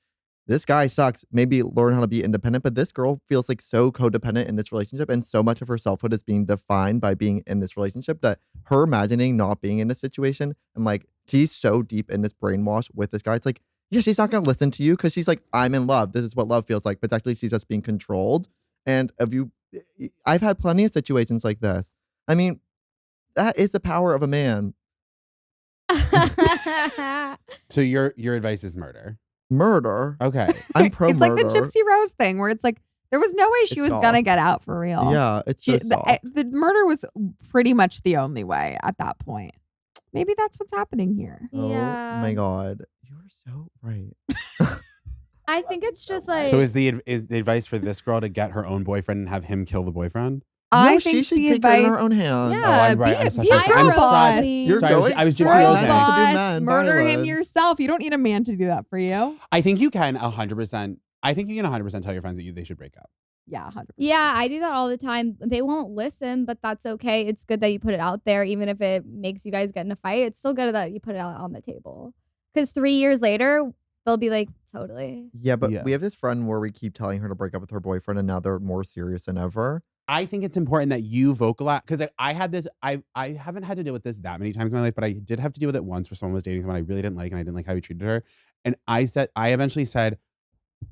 this guy sucks. Maybe learn how to be independent. But this girl feels like so codependent in this relationship, and so much of her selfhood is being defined by being in this relationship that her imagining not being in this situation, and like she's so deep in this brainwash with this guy. It's like, yeah, she's not gonna listen to you because she's like, I'm in love. This is what love feels like. But actually, she's just being controlled. And I've had plenty of situations like this. I mean, that is the power of a man. So your advice is murder. Murder. Okay. I'm pro It's murder. like the Gypsy Rose thing where it's like there was no way she It's was soft. gonna get out for real. Yeah, it's so soft. The murder was pretty much the only way at that point. Maybe that's what's happening here. Oh Yeah. my god, you are so right. I think it's just like. So is the advice for this girl to get her own boyfriend and have him kill the boyfriend? I No, think she should the take advice, it in her own hands. Yeah, I'm right. I'm such be a- a I'm girl such- boss. You're Sorry, going. I was Gypsy Girl Rose. to do boss. man Murder him violence. yourself. You don't need a man to do that for you. I think you can 100%. I think you can 100% tell your friends that they should break up. Yeah, 100%. Yeah, I do that all the time. They won't listen, but that's okay. It's good that you put it out there, even if it makes you guys get in a fight. It's still good that you put it out on the table. Because 3 years later, they'll be like, totally. Yeah, but Yeah. we have this friend where we keep telling her to break up with her boyfriend, and now they're more serious than ever. I think it's important that you vocalize because I had this. I haven't had to deal with this that many times in my life, but I did have to deal with it once where someone was dating someone I really didn't like, and I didn't like how he treated her. And I eventually said,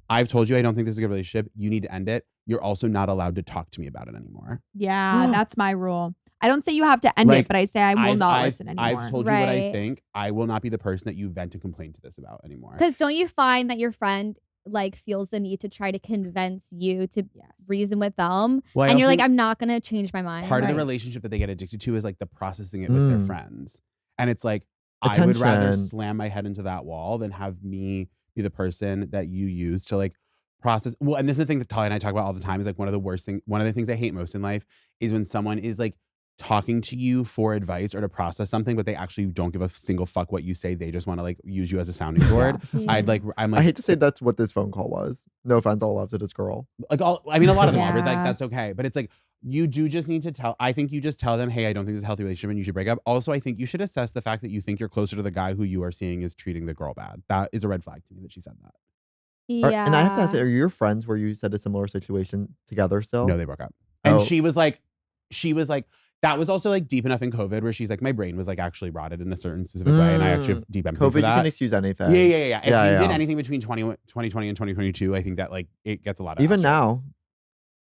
I've told you I don't think this is a good relationship. You need to end it. You're also not allowed to talk to me about it anymore. Yeah, that's my rule. I don't say you have to end Like, it, but I say I will I've- not I've- listen anymore. I've told you what I Right. think. I will not be the person that you vent and complain to this about anymore. Because don't you find that your friend like feels the need to try to convince you to reason with them? Well, I and you're also like, I'm not going to change my mind. part of the Right. relationship that they get addicted to is like the processing it with their Mm. friends. And it's like, I would rather Attention. slam my head into that wall than have me be the person that you use to like process. Well, and this is the thing that Talia and I talk about all the time is like one of the things I hate most in life is when someone is like talking to you for advice or to process something, but they actually don't give a single fuck what you say. They just want to like use you as a sounding board. Yeah. I'm I like, hate to say that's what this phone call was. No offense, all love to this girl. a lot of them are, but like Yeah. that's okay. But it's like you do just need to I think you just tell them, hey, I don't think this is a healthy relationship and you should break up. Also, I think you should assess the fact that you think you're closer to the guy who you are seeing is treating the girl bad. That is a red flag to me that she said that. Yeah. And I have to ask, are your friends where you said a similar situation together still? No, they broke up. And Oh. she was like, that was also like deep enough in COVID where she's like, my brain was like actually rotted in a certain specific way. And I actually have deep empathy COVID, for you that. can excuse anything. Yeah. If Yeah, you did yeah. anything between 2020 and 2022, I think that like it gets a lot of Even asterisks. now,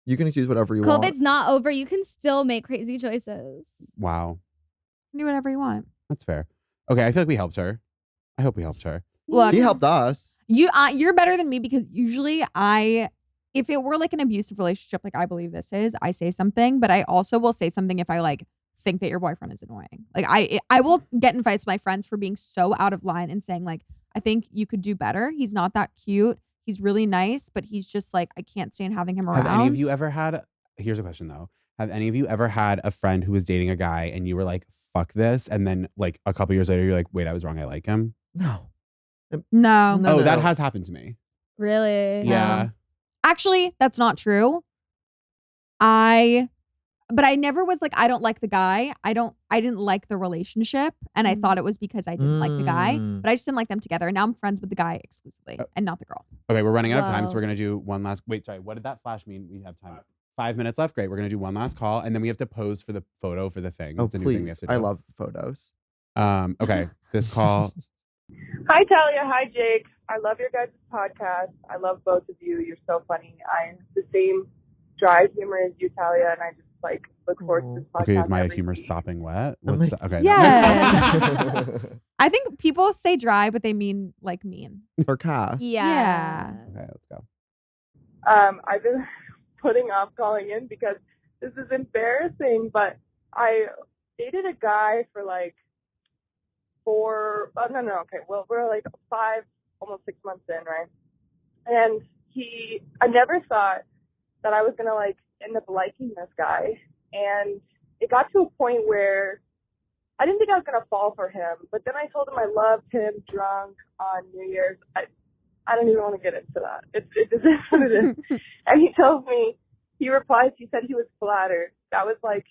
you can excuse whatever you want. COVID's not over. You can still make crazy choices. Wow. Do whatever you want. That's fair. Okay, I feel like we helped her. I hope we helped her. Look, She helped us. you're better than me because usually if it were like an abusive relationship, like I believe this is, I say something, but I also will say something if I like think that your boyfriend is annoying. Like I will get in fights with my friends for being so out of line and saying like, I think you could do better. He's not that cute. He's really nice, but he's just like, I can't stand having him around. Have any of you ever had, here's a question though. Have any of you ever had a friend who was dating a guy and you were like, fuck this? And then like a couple years later, you're like, wait, I was wrong. I like him. No. No. No, Oh, that no. has happened to me. Really? Yeah. Actually, that's not true. But I never was like, I don't like the guy. I didn't like the relationship. And I thought it was because I didn't like the guy, Mm. but I just didn't like them together. And now I'm friends with the guy exclusively and not the girl. Okay, we're running out of time. So Wow. we're going to do one last, wait, sorry. What did that flash mean? We have time. 5 minutes left. Great. We're going to do one last call. And then we have to pose for the photo for the thing. Oh, It's a new thing we please. have to do. I love photos. Okay. This call. Hi, Talia. Hi, Jake. I love your guys' podcast. I love both of you. You're so funny. I have the same dry humor as you, Talia, and I just like look forward to this podcast. Okay, is my every humor week. sopping wet? I'm What's like- that? Okay. Yes. I think people say dry, but they mean like mean. For Cass. Yeah. Okay, let's go. I've been putting off calling in because this is embarrassing, but I dated a guy for like we're like 5, almost 6 months in, right? And I never thought that I was gonna like end up liking this guy, and it got to a point where I didn't think I was gonna fall for him, but then I told him I loved him drunk on New Year's. I don't even want to get into that. It is what it is. And he tells me, he said he was flattered. That was like,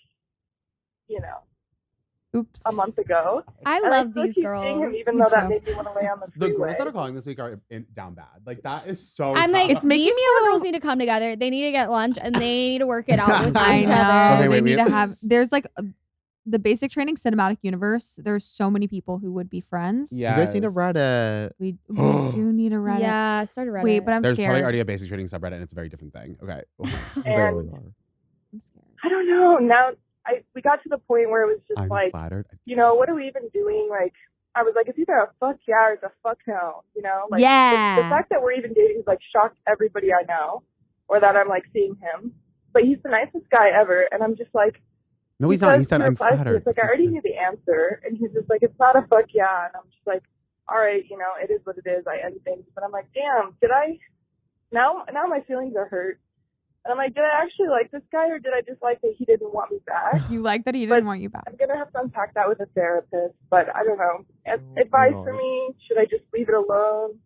Oops. a month ago. I And love still these keep girls. seeing him, even Me though that too. made me want to lay on the The freeway. girls that are calling this week are down bad. Like that is so I'm like, tough. It's making these me a four little- girls need to come together. They need to get lunch and they need to work it out with I each know. other. Okay, wait, they we need have- to have. There's like the basic training cinematic universe. There's so many people who would be friends. You guys need a Yes. Reddit. We do need a Reddit. Yeah, start a Reddit. Wait, but I'm There's scared. probably already a basic trading subreddit and it's a very different thing. Okay. They And always are. I'm scared. I don't know. Now we got to the point where it was just I'm like, flattered. you know, what are we even doing? Like, I was like, it's either a fuck yeah or it's a fuck no, you know? Like, Yeah. the fact that we're even dating has, like, shocked everybody I know, or that I'm, like, seeing him. But he's the nicest guy ever, and I'm just like, No, he's not. He said, I'm replies to me, flattered. It's like, I already knew the answer, and he's just like, it's not a fuck yeah, and I'm just like, all right, you know, it is what it is. I end things, but I'm like, damn, did I? Now my feelings are hurt. And I'm like, did I actually like this guy, or did I just like that he didn't want me back? You like that he didn't want you back. I'm going to have to unpack that with a therapist, but I don't know. Advice for me, should I just leave it alone?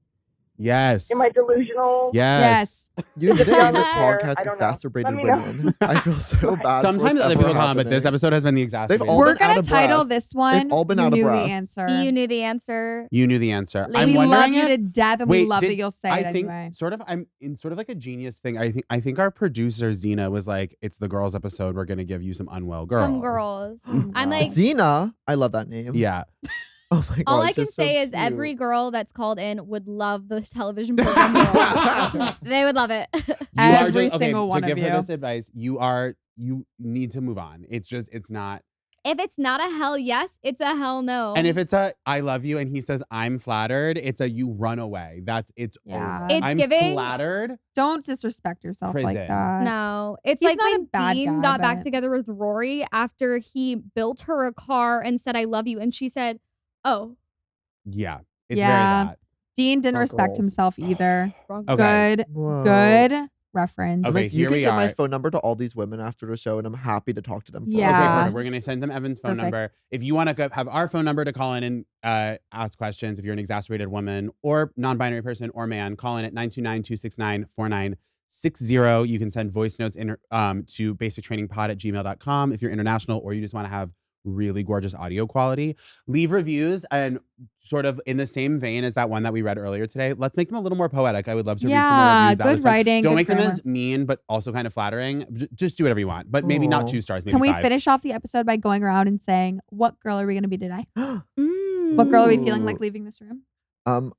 Yes. Am I delusional? Yes. You Is it today on this fair? podcast I don't know. exacerbated Let me know. women. I feel so bad. Sometimes for other what's people ever call him, but this happening. episode has been the exact They've all We're been out gonna of title breath. this one. all been You out of knew breath. the answer. You knew the answer. You knew the answer. Like, I'm we love wondering you if, to death, and we wait, love did- that you'll say I it think anyway. sort of I'm in sort of like a genius thing. I think our producer Zena was like, it's the girls episode. We're gonna give you some unwell girls. Some girls. I'm Wow. like, Xena, I love that name. Yeah. Oh my god. all I can just so say is cute. every girl that's called in would love the television program. Girls. They would love it. You Every are just, single one to give of her you. this advice, you need to move on. It's not. If it's not a hell yes, it's a hell no. And if it's a I love you and he says I'm flattered, it's a you run away. It's Yeah. over. It's I'm giving- flattered. Don't disrespect yourself like Prison. that. no, it's He's like not a when bad Dean guy, got back but- together with Rory after he built her a car and said I love you, and she said, "Oh, Yeah. It's Yeah. very that. Dean didn't Oh, respect girls. himself either. wrong." Okay. Good, Whoa. good reference. I'm Okay, like, you here can we give my are. phone number to all these women after the show, and I'm happy to talk to them. Yeah. Okay, perfect. We're gonna send them Evan's phone Perfect. number. If you want to have our phone number to call in and ask questions, if you're an exasperated woman or non-binary person or man, call in at 929-269-4960. You can send voice notes to basictrainingpod@gmail.com if you're international or you just want to have really gorgeous audio quality. Leave reviews, and sort of in the same vein as that one that we read earlier today, let's make them a little more poetic. I would love to read some more Yeah, reviews. That good was fun. writing. Don't good make them grammar. as mean, but also kind of flattering. Just do whatever you want, but maybe not Aw. 2 stars. Maybe Can we 5. finish off the episode by going around and saying, what girl are we going to be today? Mm. What girl are we feeling Ooh. like leaving this room?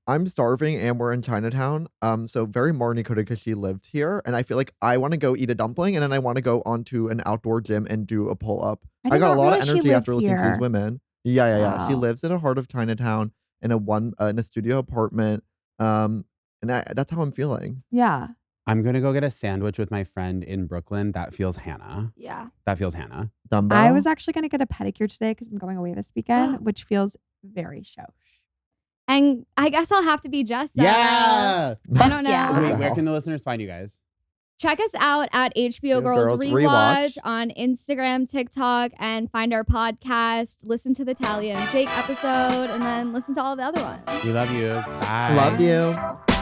I'm starving and we're in Chinatown. So very Marnie coded because she lived here. And I feel like I want to go eat a dumpling and then I want to go onto an outdoor gym and do a pull-up. I I did got a not lot of realize she energy after lived listening to these here. women. Yeah. She Wow. lives in the heart of Chinatown in a studio apartment. That's how I'm feeling. Yeah. I'm gonna go get a sandwich with my friend in Brooklyn. That feels Hannah. Yeah. That feels Hannah. Dumbo. I was actually going to get a pedicure today because I'm going away this weekend, which feels very show. And I guess I'll have to be Jessa. Yeah. I don't know. Yeah. Wait, where can the listeners find you guys? Check us out at HBO HBO Girls, Girls Rewatch Rewatch. on Instagram, TikTok, and find our podcast. Listen to the Talia and Jake episode, and then listen to all the other ones. We love you. Bye. Love you.